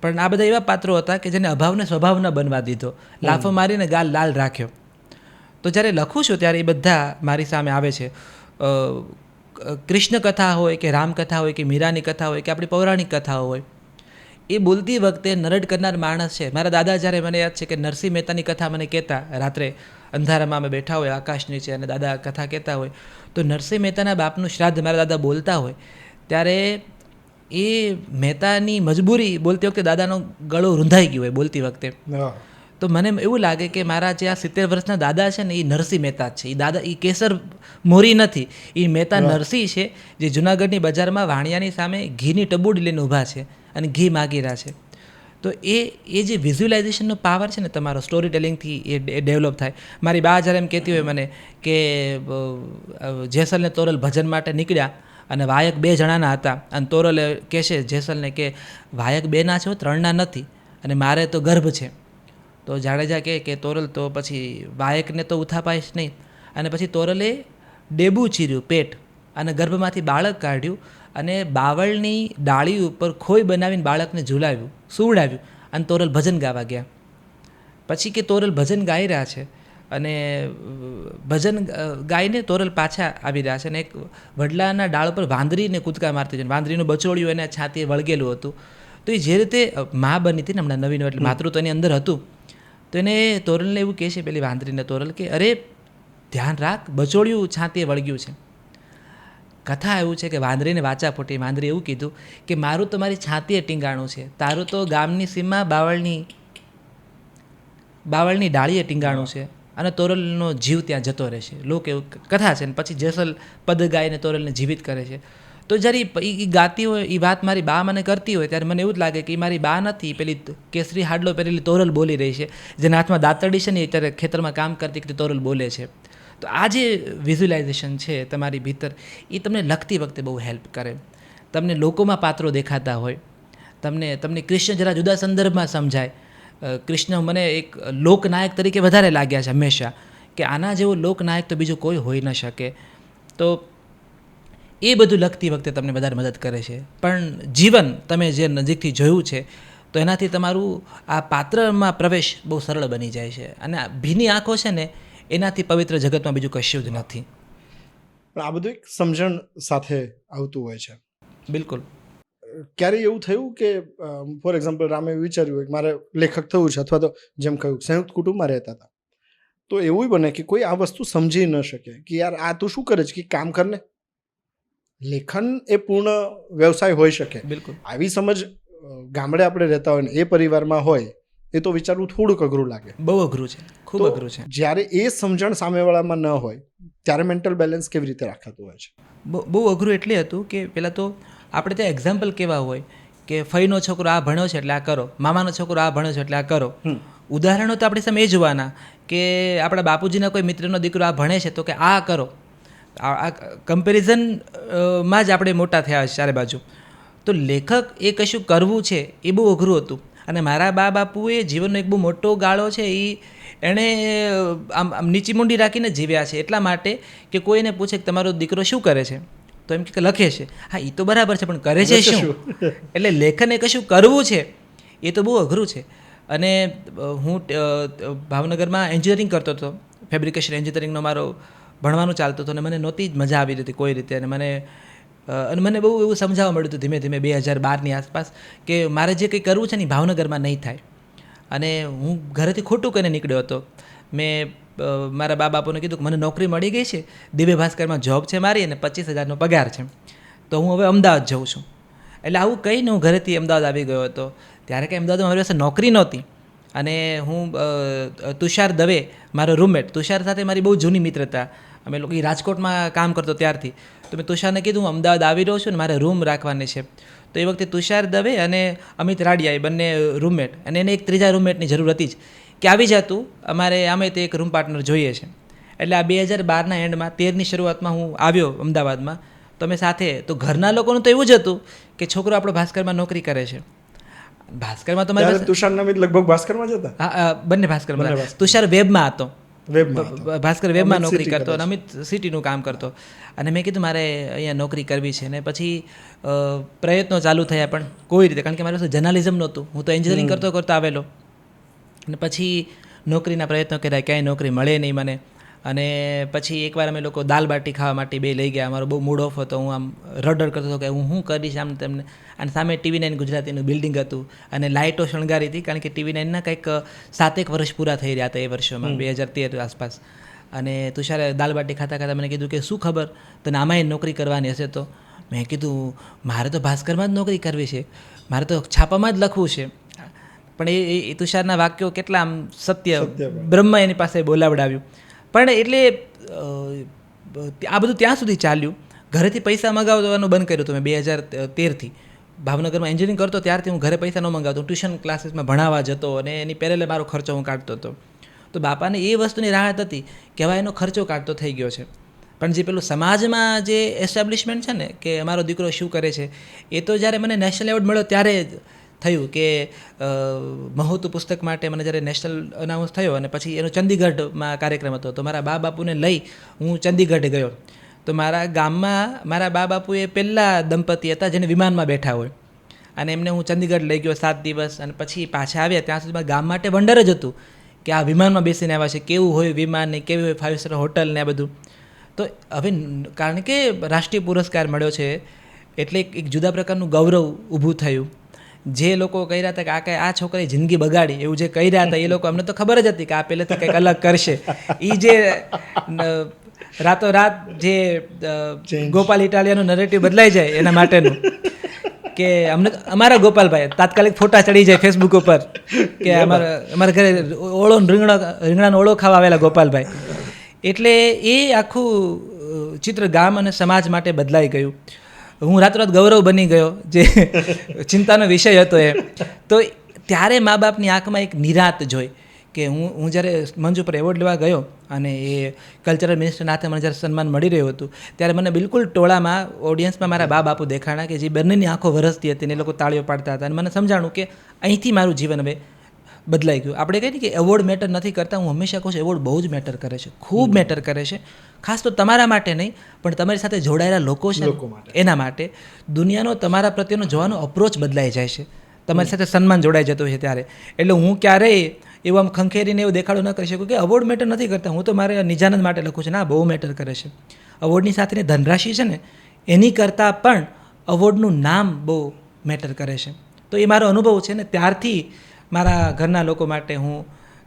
પણ આ બધા એવા પાત્રો હતા કે જેને અભાવને સ્વભાવ ન બનવા દીધો, લાફો મારીને ગાલ લાલ રાખ્યો. તો જ્યારે લખું છું ત્યારે એ બધા મારી સામે આવે છે. કૃષ્ણ કથા હોય કે રામકથા હોય કે મીરાની કથા હોય કે આપણી પૌરાણિક કથાઓ હોય, એ બોલતી વખતે નરડ કરનાર માણસ છે. મારા દાદા જ્યારે, મને યાદ છે કે નરસિંહ મહેતાની કથા મને કહેતા, રાત્રે અંધારામાં અમે બેઠા હોય આકાશ નીચે અને દાદા કથા કહેતા હોય, તો નરસિંહ મહેતાના બાપનું શ્રાદ્ધ મારા દાદા બોલતા હોય ત્યારે એ મહેતાની મજબૂરી બોલતી વખતે દાદાનો ગળો રૂંધાઈ ગયો હોય બોલતી વખતે. તો મને એવું લાગે કે મારા જે આ 70 વર્ષના દાદા છે ને એ નરસિંહ મહેતા જ છે. એ દાદા, એ કેસર મોરી નથી, એ મહેતા નરસિંહ છે, જે જુનાગઢની બજારમાં વાણિયાની સામે ઘીની ટબુડી લઈને ઊભા છે અને ઘી માગી રહ્યા છે. તો એ જે વિઝ્યુલાઇઝેશનનો પાવર છે ને તમારો, સ્ટોરી ટેલિંગથી એ ડેવલપ થાય. મારી બા જ્યારે એમ કહેતી હોય મને કે જેસલને તોરલ ભજન માટે નીકળ્યા અને વાયક 2 જણાના હતા, અને તોરલે કહેશે જેસલને કે વાયક 2ના છો, 3ના નથી, અને મારે તો ગર્ભ છે. તો જાડેજા કહે કે તોરલ તો પછી વાયકને તો ઉથાપાઈશ નહીં. અને પછી તોરલે ડેબું ચીર્યું પેટ અને ગર્ભમાંથી બાળક કાઢ્યું અને બાવળની ડાળી ઉપર ખોઈ બનાવીને બાળકને ઝૂલાવ્યું, સુવડાવ્યું, અને તોરલ ભજન ગાવા ગયા. પછી કે તોરલ ભજન ગાઈ રહ્યા છે અને ભજન ગાઈને તોરલ પાછા આવી રહ્યા છે અને એક વડલાના ડાળ પર વાંદરીને કૂદકા મારતી છે. વાંદરીનું બચોળિયું એના છાતીએ વળગેલું હતું. તો એ જે રીતે મા બની હતી ને હમણાં નવીન, એટલે માતૃત્વ એની અંદર હતું, તો એને તોરલને એવું કહે છે પેલી વાંદરીને તોરલ કે અરે ધ્યાન રાખ, બચોળિયું છાતીએ વળગ્યું છે. કથા એવું છે કે વાંદરીને વાચા ફૂટી. વાંદરી એવું કીધું કે મારું તો મારી છાતીએ ટીંગાણું છે, તારું તો ગામની સીમા બાવળની ડાળીએ ટીંગાણું છે અને તોરલનો જીવ ત્યાં જતો રહેશે. લોક એવું કથા છે. ને પછી જેસલ પદ ગાઈને તોરલને જીવિત કરે છે. તો જ્યારે એ ગાતી હોય, એ વાત મારી બા મને કરતી હોય ત્યારે મને એવું જ લાગે કે એ મારી બા નથી, પેલી કેસરી હાડલો પહેરેલી તોરલ બોલી રહી છે, જેના હાથમાં દાંતરડી છે ને એ ત્યારે ખેતરમાં કામ કરતી કે તોરલ બોલે છે. તો આ જે વિઝ્યુલાઇઝેશન છે તમારી ભીતર, એ તમને લખતી વખતે બહુ હેલ્પ કરે. તમને લોકોમાં પાત્રો દેખાતા હોય, તમને કૃષ્ણ જરા જુદા સંદર્ભમાં સમજાય. કૃષ્ણ મને એક લોકનાયક તરીકે વધારે લાગ્યા છે હંમેશા, કે આના જેવો લોકનાયક તો બીજો કોઈ હોઈ ન શકે. તો એ બધું લખતી વખતે તમને વધારે મદદ કરે છે. પણ જીવન તમે જે નજીકથી જોયું છે તો એનાથી તમારું આ પાત્રમાં પ્રવેશ બહુ સરળ બની જાય છે. અને આ ભીની આંખો છે ને, એનાથી પવિત્ર જગતમાં બીજું કશું જ નથી. પણ આ બધું એક સમજણ સાથે આવતું હોય છે. બિલકુલ. ક્યારે એવું થયું કે ફોર એક્ઝામ્પલ રામે વિચાર્યું કે મારે લેખક થવું છે, અથવા તો જેમ કહ્યું સંયુક્ત કુટુંબમાં રહેતા હતા, તો એવું બને કે કોઈ આ વસ્તુ સમજી ન શકે કે યાર આ તું શું કરે છે, કે કામ કરને. લેખન એ પૂર્ણ વ્યવસાય હોઈ શકે. બિલકુલ. આવી સમજ ગામડે આપણે રહેતા હોય ને એ પરિવારમાં હોય, એ તો વિચારવું થોડુંક અઘરું લાગે. બહુ અઘરું છે, ખૂબ અઘરું છે. જ્યારે એ સમજણ સામેવાળામાં ન હોય ત્યારે મેન્ટલ બેલેન્સ કેવી રીતે રાખાતું હોય છે? બહુ અઘરું એટલે હતું કે પહેલાં તો આપણે ત્યાં એક્ઝામ્પલ કેવા હોય કે ફઈનો છોકરો આ ભણ્યો છે એટલે આ કરો, મામાનો છોકરો આ ભણ્યો છે એટલે આ કરો. ઉદાહરણો તો આપણી સામે એ જોવાના કે આપણા બાપુજીના કોઈ મિત્રનો દીકરો આ ભણે છે તો કે આ કરો. આ કમ્પેરિઝનમાં જ આપણે મોટા થયા છે ચારે બાજુ. તો લેખક એ કશું કરવું છે એ બહુ અઘરું હતું. અને મારા બા બાપુએ જીવનનો એક બહુ મોટો ગાળો છે એણે આમ નીચી મૂંડી રાખીને જીવ્યા છે. એટલા માટે કે કોઈને પૂછે કે તમારો દીકરો શું કરે છે, તો એમ કે લખે છે. હા, એ તો બરાબર છે, પણ કરે છે શું? એટલે લેખને કશું કરવું છે એ તો બહુ અઘરું છે. અને હું ભાવનગરમાં એન્જિનિયરિંગ કરતો હતો, ફેબ્રિકેશન એન્જિનિયરિંગનો મારો ભણવાનું ચાલતું હતું, અને મને નહોતી જ મજા આવી હતી કોઈ રીતે. અને મને બહુ એવું સમજાવવા મળ્યું હતું ધીમે ધીમે 2012ની આસપાસ કે મારે જે કંઈ કરવું છે ને એ ભાવનગરમાં નહીં થાય. અને હું ઘરેથી ખોટું કરીને નીકળ્યો હતો. મેં મારા બા બાપુને કીધું કે મને નોકરી મળી ગઈ છે, દિવ્ય ભાસ્કરમાં જોબ છે મારી અને 25,000નો પગાર છે, તો હું હવે અમદાવાદ જઉં છું. એટલે આવું કહીને હું ઘરેથી અમદાવાદ આવી ગયો હતો. ત્યારે કંઈ અમદાવાદમાં મારી પાસે નોકરી નહોતી. અને હું તુષાર દવે, મારો રૂમમેટ, તુષાર સાથે મારી બહુ જૂની મિત્રતા. અમે લોકો રાજકોટમાં કામ કરતો ત્યારથી. તો મેં તુષારને કીધું હું અમદાવાદ આવી રહ્યો છું ને મારે રૂમ રાખવાની છે. તો એ વખતે તુષાર દવે અને અમિત રાડિયા એ બંને રૂમમેટ, અને એને એક ત્રીજા રૂમમેટની જરૂર હતી જ કે આવી જતું, અમારે આમે તે એક રૂમ પાર્ટનર જોઈએ છે. એટલે આ 2012ના એન્ડમાં 13ની શરૂઆતમાં હું આવ્યો અમદાવાદમાં. તો અમે સાથે, તો ઘરના લોકોનું તો એવું જ હતું કે છોકરો આપણો ભાસ્કરમાં નોકરી કરે છે. ભાસ્કરમાં તો મારી તુષાર નમિત લગભગ ભાસ્કરમાં જ હતા. હા, બંને ભાસ્કરમાં. તુષાર વેબમાં હતો, ભાસ્કર વેબમાં નોકરી કરતો અને અમિત સિટીનું કામ કરતો. અને મેં કીધું મારે અહીંયા નોકરી કરવી છે. ને પછી પ્રયત્નો ચાલુ થયા, પણ કોઈ રીતે, કારણ કે મારી પાસે જર્નાલિઝમ નહોતું, હું તો એન્જિનિયરિંગ કરતો આવેલો. અને પછી નોકરીના પ્રયત્નો કર્યા, ક્યાંય નોકરી મળે નહીં મને. અને પછી એકવાર અમે લોકો દાલ બાટી ખાવા માટે બે લઈ ગયા. મારો બહુ મૂડ ઓફ હતો, હું આમ રડર કરતો હતો કે હું શું કરીશ આમ તેમને. અને સામે TV9 ગુજરાતીનું બિલ્ડિંગ હતું અને લાઇટો શણગારી હતી, કારણ કે TV9ના કંઈક 7 વર્ષ પૂરા થઈ રહ્યા હતા એ વર્ષોમાં, 2013 આસપાસ. અને તુષારે દાલ બાટી ખાતા ખાતા મને કીધું કે શું ખબર તને આમાંય નોકરી કરવાની હશે? તો મેં કીધું મારે તો ભાસ્કરમાં જ નોકરી કરવી છે, મારે તો છાપામાં જ લખવું છે. પણ એ તુષારના વાક્યો કેટલા આમ સત્ય, બ્રહ્મ એની પાસે બોલાવડાવ્યું. પણ એટલે આ બધું ત્યાં સુધી ચાલ્યું. ઘરેથી પૈસા મગાવવાનું બંધ કર્યું હતું મેં 2013થી. ભાવનગરમાં એન્જિનિયરિંગ કરતો ત્યારથી હું ઘરે પૈસા ન મંગાવતો, ટ્યુશન ક્લાસીસમાં ભણાવવા જતો અને એની પહેલે મારો ખર્ચો હું કાઢતો હતો. તો બાપાને એ વસ્તુની રાહત હતી કે હવે એનો ખર્ચો કાઢતો થઈ ગયો છે. પણ જે પેલું સમાજમાં જે એસ્ટાબ્લિશમેન્ટ છે ને કે અમારો દીકરો શું કરે છે, એ તો જ્યારે મને નેશનલ એવોર્ડ મળ્યો ત્યારે થયું કે મહોતું પુસ્તક માટે મને જ્યારે નેશનલ અનાઉન્સ થયો અને પછી એનો ચંદીગઢમાં કાર્યક્રમ હતો, તો મારા બા બાપુને લઈ હું ચંદીગઢ ગયો. તો મારા ગામમાં મારા બા બાપુ એ પહેલાં દંપતી હતા જેને વિમાનમાં બેઠા હોય, અને એમને હું ચંદીગઢ લઈ ગયો 7 દિવસ. અને પછી પાછા આવ્યા ત્યાં સુધીમાં ગામ માટે વંડર જ હતું કે આ વિમાનમાં બેસીને આવ્યા છે, કેવું હોય વિમાન ને કેવી હોય 5 સ્ટાર હોટલ ને આ બધું. તો હવે કારણ કે રાષ્ટ્રીય પુરસ્કાર મળ્યો છે એટલે એક જુદા પ્રકારનું ગૌરવ ઊભું થયું. જે લોકો કહી રહ્યા હતા કે આ છોકરાએ જિંદગી બગાડી એવું જે કહી રહ્યા હતા એ લોકો અમને તો ખબર જ હતી કે આ પહેલેથી કંઈક અલગ કરશે. એ જે રાતોરાત જે ગોપાલ ઇટાલિયાનું નરેટિવ બદલાઈ જાય એના માટેનું કે અમને અમારા ગોપાલભાઈ તાત્કાલિક ફોટા ચડી જાય ફેસબુક ઉપર કે અમારા ઘરે રીંગણાનો ઓળો ખાવા આવેલા ગોપાલભાઈ. એટલે એ આખું ચિત્ર ગામ અને સમાજ માટે બદલાઈ ગયું. હું રાતોરાત ગૌરવ બની ગયો જે ચિંતાનો વિષય હતો એ. તો ત્યારે મા બાપની આંખમાં એક નિરાત જોઈ કે હું જ્યારે મંચ ઉપર એવોર્ડ લેવા ગયો અને એ કલ્ચરલ મિનિસ્ટરના હાથે મને જ્યારે સન્માન મળી રહ્યું હતું ત્યારે મને બિલકુલ ટોળામાં ઓડિયન્સમાં મારા બા બાપુ દેખાણા કે જે બંનેની આંખો વરસતી હતી ને એ લોકો તાળીઓ પાડતા હતા. અને મને સમજાણું કે અહીંથી મારું જીવન હવે બદલાઈ ગયું. આપણે કહીએ કે એવોર્ડ મેટર નથી કરતા, હું હંમેશા કહું છું એવોર્ડ બહુ જ મેટર કરે છે, ખૂબ મેટર કરે છે. ખાસ તો તમારા માટે નહીં પણ તમારી સાથે જોડાયેલા લોકો છે એના માટે. દુનિયાનો તમારા પ્રત્યેનો જોવાનો અપ્રોચ બદલાઈ જાય છે, તમારી સાથે સન્માન જોડાઈ જતું છે ત્યારે. એટલે હું ક્યારેય એવું આમ ખંખેરીને એવું દેખાડો ન કરી શકું કે અવોર્ડ મેટર નથી કરતા, હું તો મારે નિજાનંદ માટે લખું છું. ના, બહુ મેટર કરે છે. અવોર્ડની સાથેની ધનરાશિ છે ને એની કરતાં પણ અવોર્ડનું નામ બહુ મેટર કરે છે. તો એ મારો અનુભવ છે ને ત્યારથી મારા ઘરના લોકો માટે હું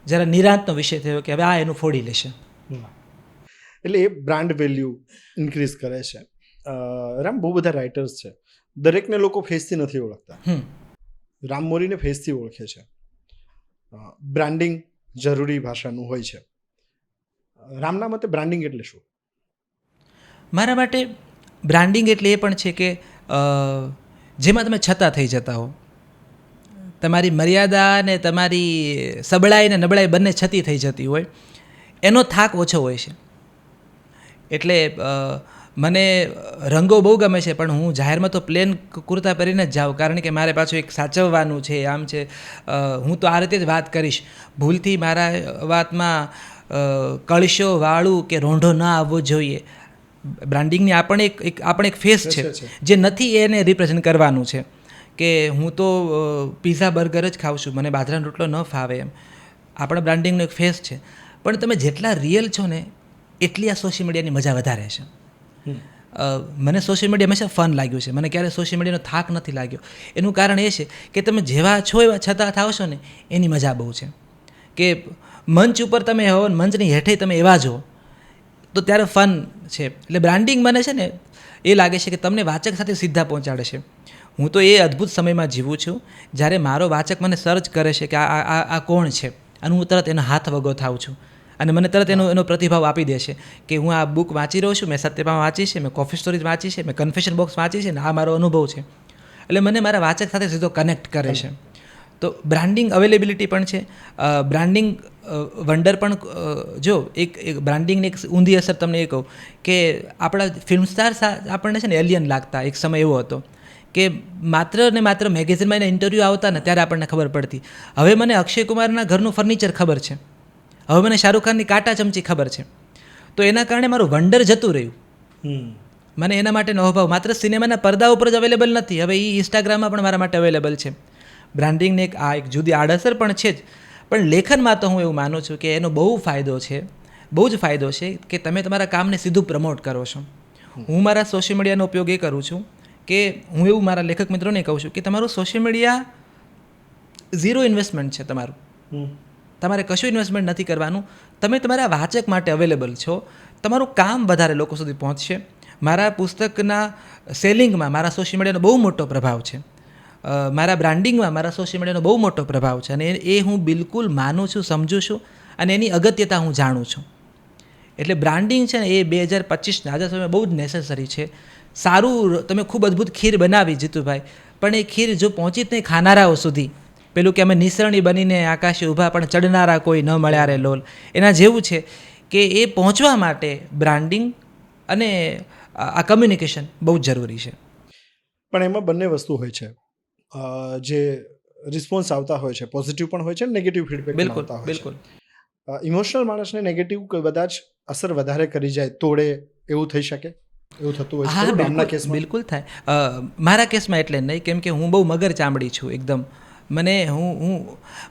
જરા નિરાંતનો વિષય થયો કે હવે આ એનું ફોડી લેશે. એટલે એ બ્રાન્ડ વેલ્યુ ઇન્ક્રીઝ કરે છે. રામ, બહુ બધા રાઇટર્સ છે, દરેકને લોકો ફેસથી નથી ઓળખતા. રામ મોરીને ફેસથી ઓળખે છે. બ્રાન્ડિંગ જરૂરી ભાષાનું હોય છે. રામના મતે બ્રાન્ડિંગ એટલે શું? મારા માટે બ્રાન્ડિંગ એટલે એ પણ છે કે જેમાં તમે છતાં થઈ જતા હો, તમારી મર્યાદા ને તમારી સબળાઈ ને નબળાઈ બંને છતી થઈ જતી હોય, એનો થાક ઓછો હોય છે. એટલે મને રંગો બહુ ગમે છે પણ હું જાહેરમાં તો પ્લેન કુર્તા પહેરીને જ જાઉં, કારણ કે મારે પાછું એક સાચવવાનું છે, આમ છે. હું તો આ રીતે જ વાત કરીશ, ભૂલથી મારા વાતમાં કળશો વાળું કે રોંઢો ના આવવો જોઈએ. બ્રાન્ડિંગની આપણે એક ફેસ છે જે નથી એને રિપ્રેઝેન્ટ કરવાનું છે કે હું તો પીઝા બર્ગર જ ખાઉં છું, મને બાજરાનો રોટલો ન ફાવે એમ. આપણા બ્રાન્ડિંગનો એક ફેસ છે. પણ તમે જેટલા રિયલ છો ને એટલી આ સોશિયલ મીડિયાની મજા વધારે છે. મને સોશિયલ મીડિયા હંમેશા ફન લાગ્યું છે, મને ક્યારેય સોશિયલ મીડિયાનો થાક નથી લાગ્યો. એનું કારણ એ છે કે તમે જેવા છો એવા છતાં થાવશો ને એની મજા બહુ છે. કે મંચ ઉપર તમે હો, મંચની હેઠે તમે એવા જો તો ત્યારે ફન છે. એટલે બ્રાન્ડિંગ મને છે ને એ લાગે છે કે તમને વાચક સાથે સીધા પહોંચાડે છે. હું તો એ અદ્ભુત સમયમાં જીવું છું જ્યારે મારો વાચક મને સર્ચ કરે છે કે આ કોણ છે, અને હું તરત એનો હાથ વગો થાઉં છું અને મને તરત એનો પ્રતિભાવ આપી દે છે કે હું આ બુક વાંચી રહ્યો છું, મેં સત્યભામ વાંચી છે, મેં કોફી સ્ટોરીઝ વાંચી છે, મેં કન્ફેશન બોક્સ વાંચી છે ને આ મારો અનુભવ છે. એટલે મને મારા વાચક સાથે સીધો કનેક્ટ કરે છે. તો બ્રાન્ડિંગ અવેલેબિલિટી પણ છે, બ્રાન્ડિંગ વંડર પણ. જો એક બ્રાન્ડિંગની એક ઊંધી અસર તમને એ કહું કે આપણા ફિલ્મ સ્ટાર આપણને છે ને એલિયન લાગતા. એક સમય એવો હતો કે માત્ર ને માત્ર મેગેઝિનમાં એના ઇન્ટરવ્યૂ આવતા ને ત્યારે આપણને ખબર પડતી. હવે મને અક્ષય કુમારના ઘરનું ફર્નિચર ખબર છે, હવે મને શાહરૂખ ખાનની કાંટા ચમચી ખબર છે. તો એના કારણે મારું વંડર જતું રહ્યું. મને એના માટેનો અભાવ માત્ર સિનેમાના પડદા ઉપર જ અવેલેબલ નથી, હવે એ ઇન્સ્ટાગ્રામમાં પણ મારા માટે અવેલેબલ છે. બ્રાન્ડિંગને એક જુદી આડઅસર પણ છે જ, પણ લેખનમાં તો હું એવું માનું છું કે એનો બહુ ફાયદો છે, બહુ જ ફાયદો છે કે તમે તમારા કામને સીધું પ્રમોટ કરો છો. હું મારા સોશિયલ મીડિયાનો ઉપયોગ એ કરું છું કે હું એવું મારા લેખક મિત્રોને કહું છું કે તમારું સોશિયલ મીડિયા ઝીરો ઇન્વેસ્ટમેન્ટ છે. તમારે કશું ઇન્વેસ્ટમેન્ટ નથી કરવાનું. તમે તમારા વાચક માટે અવેલેબલ છો, તમારું કામ વધારે લોકો સુધી પહોંચશે. મારા પુસ્તકના સેલિંગમાં મારા સોશિયલ મીડિયાનો બહુ મોટો પ્રભાવ છે, મારા બ્રાન્ડિંગમાં મારા સોશિયલ મીડિયાનો બહુ મોટો પ્રભાવ છે, અને એ હું બિલકુલ માનું છું, સમજું છું, અને એની અગત્યતા હું જાણું છું. એટલે બ્રાન્ડિંગ છે ને એ 2025ના આજે સમયમાં બહુ જ નેસેસરી છે. સારું, તમે ખૂબ અદ્ભુત ખીર બનાવી જીતુભાઈ, પણ એ ખીર જો પહોંચી જ નહીં ખાનારાઓ સુધી, પેલું કે અમે નિસરણી બનીને આકાશે ઊભા પણ ચડનારા કોઈ ન મળ્યા રે લોલ, એના જેવું છે કે એ પહોંચવા માટે બ્રાન્ડિંગ અને આ કમ્યુનિકેશન બહુ જ જરૂરી છે. પણ એમાં બંને વસ્તુ હોય છે, જે રિસ્પોન્સ આવતા હોય છે પોઝિટિવ પણ હોય છે, નેગેટિવ ફીડબેક પણ આવતા હોય છે. બિલકુલ. ઇમોશનલ માણસને નેગેટિવ કદાચ અસર વધારે કરી જાય, તોડે, એવું થઈ શકે, એવું થતું હોય છે. હા, બિલકુલ થાય. મારા કેસમાં એટલે નહીં, કેમ કે હું બહુ મગર ચામડી છું એકદમ. મને હું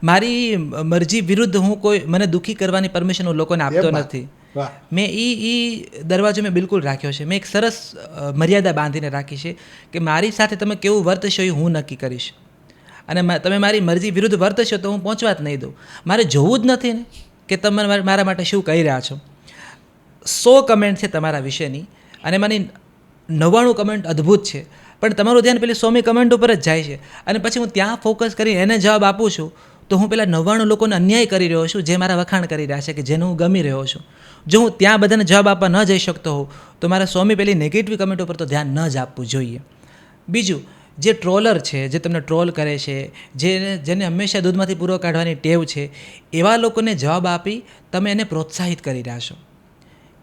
મારી મરજી વિરુદ્ધ હું કોઈ મને દુઃખી કરવાની પરમિશન હું લોકોને આપતો એ વાત. નથી. વાહ. મેં એ દરવાજો મેં બિલકુલ રાખ્યો છે. મેં એક સરસ મર્યાદા બાંધીને રાખી છે કે મારી સાથે તમે કેવું વર્તશો એ હું નક્કી કરીશ. અને તમે મારી મરજી વિરુદ્ધ વર્તશો તો હું પહોંચવા જ નહીં દઉં. મારે જોવું જ નથી ને કે તમે મારા માટે શું કહી રહ્યા છો. 100 કમેન્ટ છે તમારા વિશેની અને મારી 99 કમેન્ટ અદ્ભુત છે, પણ તમારું ધ્યાન પેલી 100મી કમેન્ટ ઉપર જ જાય છે અને પછી હું ત્યાં ફોકસ કરી એને જવાબ આપું છું તો હું પેલા 99 લોકોને અન્યાય કરી રહ્યો છું જે મારા વખાણ કરી રહ્યા છે કે જેને હું ગમી રહ્યો છું. જો હું ત્યાં બધાને જવાબ આપવા ન જઈ શકતો હોઉં તો મારા 100મી પેલી નેગેટિવ કમેન્ટ ઉપર તો ધ્યાન ન જ આપવું જોઈએ. બીજું, જે ટ્રોલર છે, જે તમને ટ્રોલ કરે છે, જેને હંમેશા દૂધમાંથી પૂરો કાઢવાની ટેવ છે, એવા લોકોને જવાબ આપી તમે એને પ્રોત્સાહિત કરી રહ્યા છો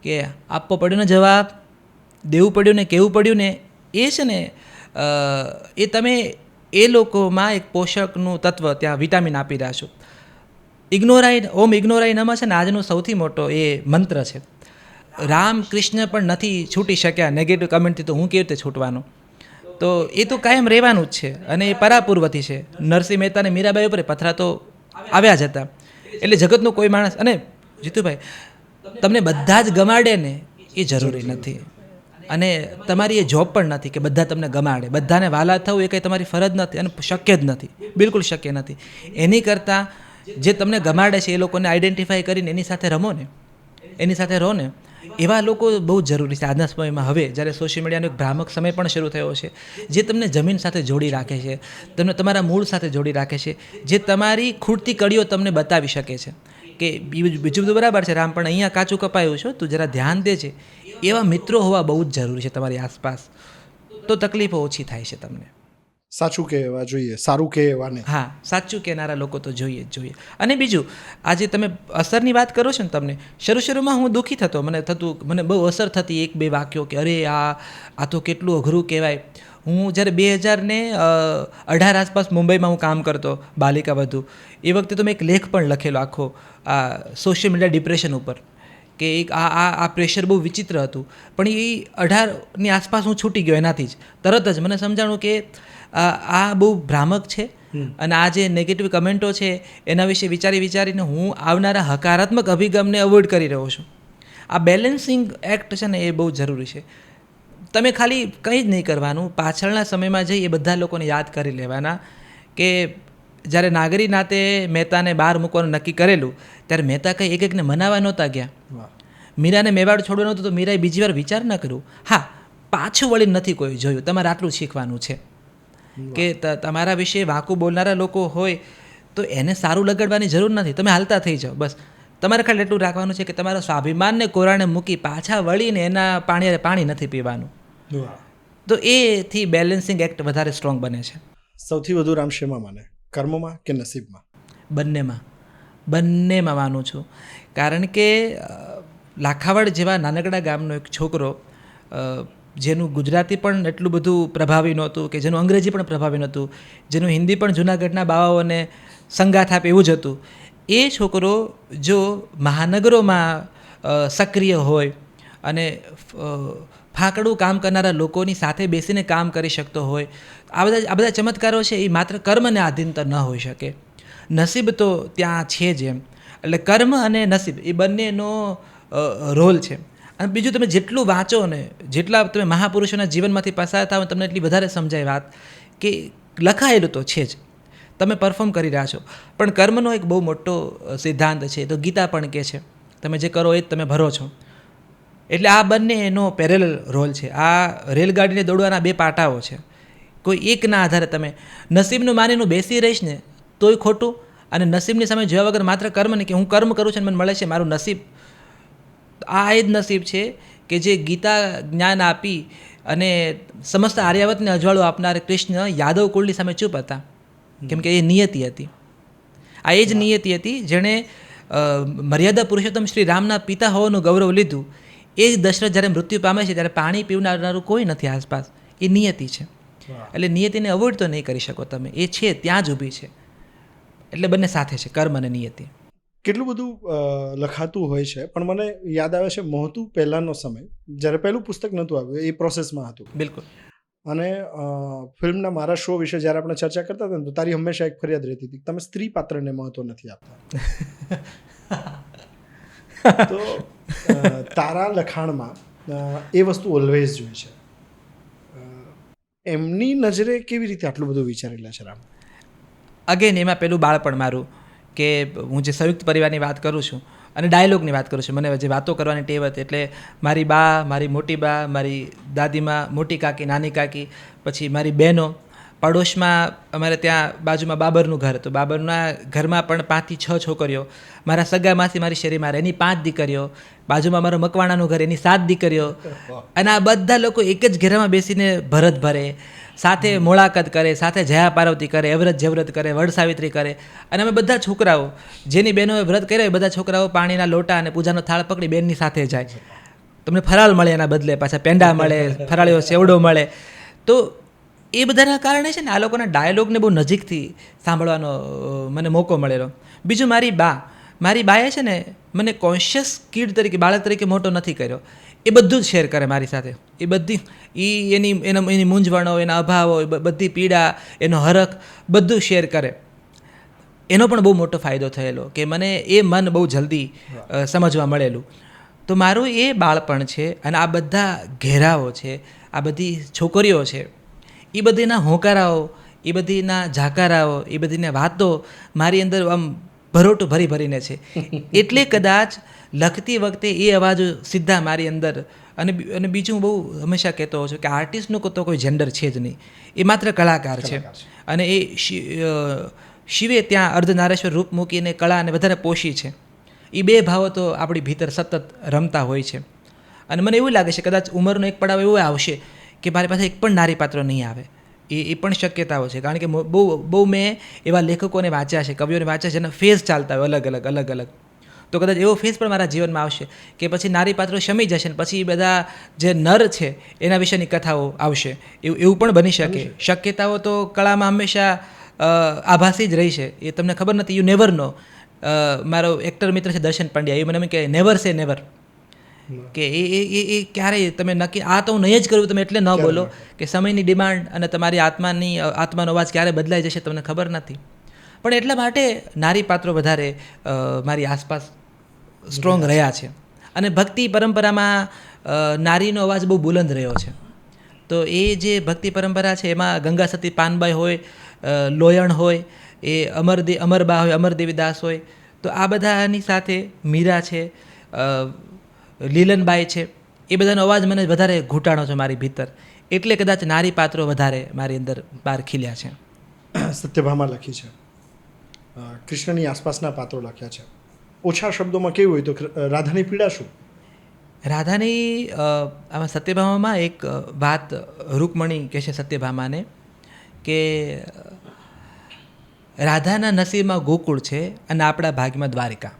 કે આપવો પડ્યો ને જવાબ, દેવું પડ્યું ને કહેવું પડ્યું ને, એ છે ને એ તમે એ લોકોમાં એક પોષકનું તત્વ ત્યાં વિટામિન આપી રહ્યા છો. ઓમ ઇગ્નોરાઈ નમઃ છે ને આજનો સૌથી મોટો એ મંત્ર છે. રામકૃષ્ણ પણ નથી છૂટી શક્યા નેગેટિવ કમેન્ટથી, તો હું કેવી રીતે છૂટવાનો? તો એ તો કાયમ રહેવાનું જ છે અને એ પરાપૂર્વથી છે. નરસિંહ મહેતા અને મીરાબાઈ ઉપર પથરા તો આવ્યા જ હતા. એટલે જગતનો કોઈ માણસ, અને જીતુભાઈ તમને બધા જ ગમાડે ને એ જરૂરી નથી, અને તમારી એ જોબ પણ નથી કે બધા તમને ગમાડે. બધાને વાલા થવું એ કંઈ તમારી ફરજ નથી અને શક્ય જ નથી, બિલકુલ શક્ય નથી. એની કરતાં જે તમને ગમાડે છે એ લોકોને આઈડેન્ટિફાઈ કરીને એની સાથે રમો ને, એની સાથે રહો ને, એવા લોકો બહુ જ જરૂરી છે આજના સમયમાં. હવે જ્યારે સોશિયલ મીડિયાનો એક ભ્રામક સમય પણ શરૂ થયો છે, જે તમને જમીન સાથે જોડી રાખે છે, તમને તમારા મૂળ સાથે જોડી રાખે છે, જે તમારી ખૂટતી કડીઓ તમને બતાવી શકે છે કે બીજું બધું બરાબર છે રામ, પણ અહીંયા કાચું કપાયું છે, તું જરા ધ્યાન દેજે. એવા મિત્રો હોવા બહુ જ જરૂરી છે તમારી આસપાસ, તો તકલીફો ઓછી થાય છે તમને. સાચું કહેવા જોઈએ, સારું કહેવા નહીં. હા, સાચું કહેનારા લોકો તો જોઈએ જ જોઈએ. અને બીજું, આજે તમે અસરની વાત કરો છો ને, તમને શરૂમાં હું દુઃખી થતો, મને બહુ અસર થતી 1-2 વાક્યો કે અરે આ તો કેટલું અઘરું કહેવાય. હું જ્યારે 2018 આસપાસ મુંબઈમાં હું કામ કરતો બાલિકા વધુ, એ વખતે તો મેં એક લેખ પણ લખેલો આખો આ સોશિયલ મીડિયા ડિપ્રેશન ઉપર, કે એક આ પ્રેશર બહુ વિચિત્ર હતું. પણ એ 18ની આસપાસ હું છૂટી ગયો એનાથી જ. તરત જ મને સમજાણું કે આ બહુ ભ્રામક છે અને આ જે નેગેટિવ કમેન્ટો છે એના વિશે વિચારીને હું આવનારા હકારાત્મક અભિગમને અવોઇડ કરી રહ્યો છું. આ બેલેન્સિંગ એક્ટ છે ને એ બહુ જરૂરી છે. તમે ખાલી કંઈ જ નહીં કરવાનું, પાછળના સમયમાં જઈ એ બધા લોકોને યાદ કરી લેવાના કે જ્યારે નાગરી નાતે મહેતાને બહાર મૂકવાનું નક્કી કરેલું ત્યારે મહેતા કંઈ એકને મનાવવા નહોતા ગયા. મીરાને મેવાડ છોડવાનો હતો તો મીરાએ બીજી વાર વિચાર ન કર્યું. હા, પાછું વળી નથી કોઈ જોયું. તમારે આટલું શીખવાનું છે કે તમારા વિશે વાંકું બોલનારા લોકો હોય તો એને સારું લગાડવાની જરૂર નથી, તમે હાલતા થઈ જાઓ. બસ તમારે ખાલી એટલું રાખવાનું છે કે તમારા સ્વાભિમાનને કોરાણે મૂકી પાછા વળીને એના પાણી નથી પીવાનું. તો એથી બેલેન્સિંગ એક્ટ વધારે સ્ટ્રોંગ બને છે. સૌથી વધુ રામ શેમાં માને, કર્મમાં કે નસીબમાં? બંનેમાં માનું છું. કારણ કે લાખાવડ જેવા નાનકડા ગામનો એક છોકરો, જેનું ગુજરાતી પણ એટલું બધું પ્રભાવી નહોતું, કે જેનું અંગ્રેજી પણ પ્રભાવી નહોતું, જેનું હિન્દી પણ જૂનાગઢના બાવાઓને સંગાથ આપે એવું જ હતું, એ છોકરો જો મહાનગરોમાં સક્રિય હોય અને ફાંકડું કામ કરનારા લોકોની સાથે બેસીને કામ કરી શકતો હોય, આ બધા ચમત્કારો છે એ માત્ર કર્મને આધીન તો ન હોઈ શકે. નસીબ તો ત્યાં છે જ એમ. એટલે કર્મ અને નસીબ એ બંનેનો રોલ છે. અને બીજું, તમે જેટલું વાંચો ને, જેટલા તમે મહાપુરુષોના જીવનમાંથી પસાર થાવ, તમને એટલી વધારે સમજાય વાત કે લખાયેલું તો છે જ, તમે પરફોર્મ કરી રહ્યા છો. પણ કર્મનો એક બહુ મોટો સિદ્ધાંત છે, તો ગીતા પણ કહે છે તમે જે કરો એ જ તમે ભરો છો. એટલે આ બંને એનો પેરેલલ રોલ છે. આ રેલગાડીને દોડવાના 2 પાટાઓ છે. કોઈ એકના આધારે તમે નસીબનું માનીનું બેસી રહીશ ને તોય ખોટું, અને નસીબની સામે જોયા વગર માત્ર કર્મને કે હું કર્મ કરું છું અને મને મળે છે મારું નસીબ, આ એ જ નસીબ છે કે જે ગીતા જ્ઞાન આપી અને સમસ્ત આર્યાવતને અજવાળું આપનાર કૃષ્ણ યાદવ કુળની સામે ચૂપ હતા, કેમ કે એ નિયતિ હતી. આ એ જ નિયતિ હતી જેણે મર્યાદા પુરુષોત્તમ શ્રી રામના પિતા હોવાનું ગૌરવ લીધું. એ જ દશરથ જ્યારે મૃત્યુ પામે છે ત્યારે પાણી પીવનારું કોઈ નથી આસપાસ, એ નિયતિ છે. એટલે નિયતિને અવોઇડ તો નહીં કરી શકો તમે, એ છે ત્યાં જ ઊભી છે. એટલે બંને સાથે છે, કર્મ અને નિયતિ. કેટલું બધું લખાતું હોય છે, પણ મને યાદ આવે છે મોહતું પહેલાંનો સમય, જ્યારે પહેલું પુસ્તક નહોતું આવ્યું, એ પ્રોસેસમાં હતું. બિલકુલ. અને ફિલ્મના મારા શો વિશે જ્યારે આપણે ચર્ચા કરતા હતા ને તો તારી હંમેશા એક ફરિયાદ રહેતી હતી કે તમે સ્ત્રી પાત્રને મહત્વ નથી આપતા. તો તારા લખાણમાં એ વસ્તુ ઓલવેઝ જોઈ છે. એમની નજરે કેવી રીતે આટલું બધું વિચારેલા છે રામ? અગેન એમાં પેલું બાળપણ મારું, કે હું જે સંયુક્ત પરિવારની વાત કરું છું અને ડાયલોગની વાત કરું છું, મને જે વાતો કરવાની ટેવ હતી, એટલે મારી બા, મારી મોટી બા, મારી દાદીમાં, મોટી કાકી, નાની કાકી, પછી મારી બહેનો, પડોશમાં અમારે ત્યાં બાજુમાં બાબરનું ઘર હતું, બાબરના ઘરમાં પણ 5 થી 6 છોકરીઓ, મારા સગામાંથી મારી શેરીમાં એની 5 દીકરીઓ, બાજુમાં મારો મકવાણાનું ઘર એની 7 દીકરીઓ, અને આ બધા લોકો એક જ ઘેરામાં બેસીને ભરત ભરે, સાથે મોળાકત કરે, સાથે જયા પાર્વતી કરે, એવ્રત જેવ્રત કરે, વડ સાવિત્રી કરે. અને અમે બધા છોકરાઓ, જેની બહેનોએ વ્રત કર્યા, બધા છોકરાઓ પાણીના લોટા અને પૂજાનો થાળ પકડી બેનની સાથે જાય. તમને ફરાળ મળે, એના બદલે પાછા પેંડા મળે, ફરાળીઓ સેવડો મળે. તો એ બધાના કારણે છે ને આ લોકોના ડાયલોગને બહુ નજીકથી સાંભળવાનો મને મોકો મળેલો. બીજું મારી બાએ છે ને મને કોન્શિયસ કિડ તરીકે, બાળક તરીકે મોટો નથી કર્યો. એ બધું જ શેર કરે મારી સાથે. એ બધી એની મૂંઝવણો, એના અભાવો, બધી પીડા, એનો હરખ બધું શેર કરે. એનો પણ બહુ મોટો ફાયદો થયેલો કે મને એ મન બહુ જલ્દી સમજવા મળેલું. તો મારું એ બાળપણ છે, અને આ બધા ઘેરાઓ છે, આ બધી છોકરીઓ છે, એ બધીના હોંકારાઓ, એ બધીના ઝાકારાઓ, એ બધીને વાતો મારી અંદર આમ ભરોટું ભરીને છે. એટલે કદાચ લખતી વખતે એ અવાજો સીધા મારી અંદર. અને બીજું હું બહુ હંમેશા કહેતો હોઉં છું કે આર્ટિસ્ટનું તો કોઈ જેન્ડર છે જ નહીં, એ માત્ર કલાકાર છે. અને એ શિવે ત્યાં અર્ધનારેશ્વર રૂપ મૂકીને કળાને વધારે પોષી છે. એ બે ભાવો તો આપણી ભીતર સતત રમતા હોય છે. અને મને એવું લાગે છે કદાચ ઉંમરનો એક પડાવ એવો આવશે કે મારી પાસે એક પણ નારી પાત્ર નહીં આવે. એ પણ શક્યતાઓ છે, કારણ કે બહુ મેં એવા લેખકોને વાંચ્યા છે, કવિઓને વાંચ્યા છે, જેના ફેઝ ચાલતા હોય અલગ અલગ. તો કદાચ એવો ફેઝ પણ મારા જીવનમાં આવશે કે પછી નારી પાત્રો શમી જશે ને પછી બધા જે નર છે એના વિશેની કથાઓ આવશે. એવું પણ બની શકે. શક્યતાઓ તો કળામાં હંમેશા આભાસી જ રહી છે. એ તમને ખબર નથી, યુ નેવર નો. મારો એક્ટર મિત્ર છે દર્શન પંડ્યા, એ મને એમ કહે નેવર સે નેવર, કે એ ક્યારેય તમે નક્કી, આ તો હું નહીં જ કરું તમે એટલે ન બોલો, કે સમયની ડિમાન્ડ અને તમારી આત્માનો અવાજ ક્યારે બદલાઈ જશે તમને ખબર નથી. પણ એટલા માટે નારી પાત્રો વધારે મારી આસપાસ સ્ટ્રોંગ રહ્યા છે. અને ભક્તિ પરંપરામાં નારીનો અવાજ બહુ બુલંદ રહ્યો છે. તો એ જે ભક્તિ પરંપરા છે એમાં ગંગા સતી પાનબાઈ હોય, લોયણ હોય, એ અમરબા હોય, અમરદેવીદાસ હોય, તો આ બધાની સાથે મીરા છે, લીલનબાઈ છે, એ બધાનો અવાજ મને વધારે ઘૂંટાણો છે મારી ભીતર. એટલે કદાચ નારી પાત્રો વધારે મારી અંદર બહાર ખીલ્યા છે. સત્યભામા લખી છે, કૃષ્ણની આસપાસના પાત્રો લખ્યા છે. ઓછા શબ્દોમાં કેવું હોય તો રાધાની પીડા શું? રાધાની આમાં સત્યભામામાં એક વાત રૂકમણી કહે છે સત્યભામાને, કે રાધાના નસીબમાં ગોકુળ છે અને આપણા ભાગ્યમાં દ્વારિકા.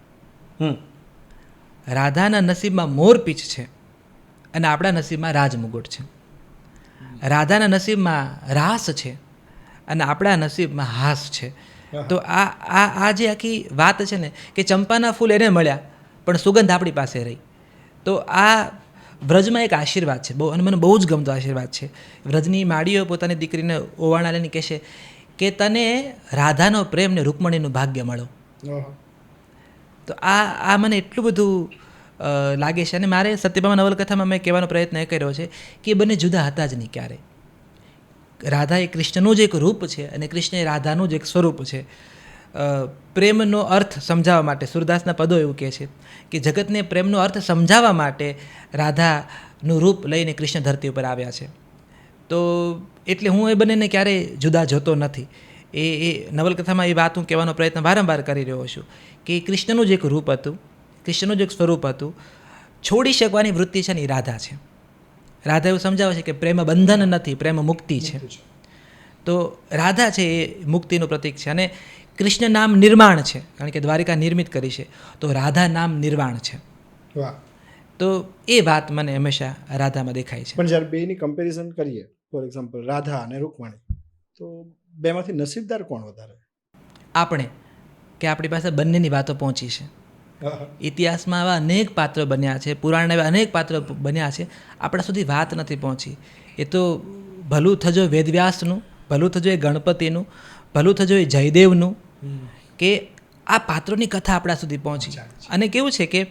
રાધાના નસીબમાં મોરપીંછ છે અને આપણા નસીબમાં રાજમુગટ છે. રાધાના નસીબમાં રાસ છે અને આપણા નસીબમાં હાસ છે. તો આ જે આખી વાત છે ને, કે ચંપાના ફૂલ એને મળ્યા પણ સુગંધ આપણી પાસે રહી. તો આ વ્રજમાં એક આશીર્વાદ છે બહુ, અને મને બહુ જ ગમતો આશીર્વાદ છે. વ્રજની માડીઓ પોતાની દીકરીને ઓવાણા લઈને કહેશે કે તને રાધાનો પ્રેમ ને રૂકમણીનું ભાગ્ય મળો. તો આ મને એટલું બધું લાગે છે. અને મારે સત્યભામા નવલકથામાં મેં કહેવાનો પ્રયત્ન એ કર્યો છે કે એ બંને જુદા હતા જ નહીં ક્યારેય. રાધા એ કૃષ્ણનું જ એક રૂપ છે અને કૃષ્ણ એ રાધાનું જ એક સ્વરૂપ છે. પ્રેમનો અર્થ સમજાવવા માટે સૂરદાસના પદો એવું કહે છે કે જગતને પ્રેમનો અર્થ સમજાવવા માટે રાધાનું રૂપ લઈને કૃષ્ણ ધરતી ઉપર આવ્યા છે. તો એટલે હું એ બંનેને ક્યારેય જુદા જોતો નથી. એ નવલકથામાં એ વાત હું કહેવાનો પ્રયત્ન વારંવાર કરી રહ્યો છું કે કૃષ્ણનું જ એક રૂપ હતું, કૃષ્ણનું જ એક સ્વરૂપ હતું. છોડી શકવાની વૃત્તિ છે ને એ રાધા છે. રાધા એવું સમજાવે છે કે પ્રેમ બંધન નથી, પ્રેમ મુક્તિ છે. તો રાધા છે એ મુક્તિનું પ્રતીક છે. અને કૃષ્ણ નામ નિર્માણ છે, કારણ કે દ્વારિકા નિર્મિત કરી છે, તો રાધા નામ નિર્વાણ છે. તો એ વાત મને હંમેશા રાધામાં દેખાય છે. પણ જ્યારે બેની કમ્પેરિઝન કરીએ, ફોર એક્ઝામ્પલ રાધા અને રૂકમણી, તો બેમાંથી નસીબદાર કોણ વધારે? આપણે, કે આપણી પાસે બંનેની વાતો પહોંચી છે. ઇતિહાસમાં આવા અનેક પાત્રો બન્યા છે, પુરાણના એવા અનેક પાત્રો બન્યા છે, આપણા સુધી વાત નથી પહોંચી. એ તો ભલું થજો વેદવ્યાસનું, ભલું થજો એ ગણપતિનું, ભલું થજો એ જયદેવનું, કે આ પાત્રોની કથા આપણા સુધી પહોંચી. અને કેવું છે કે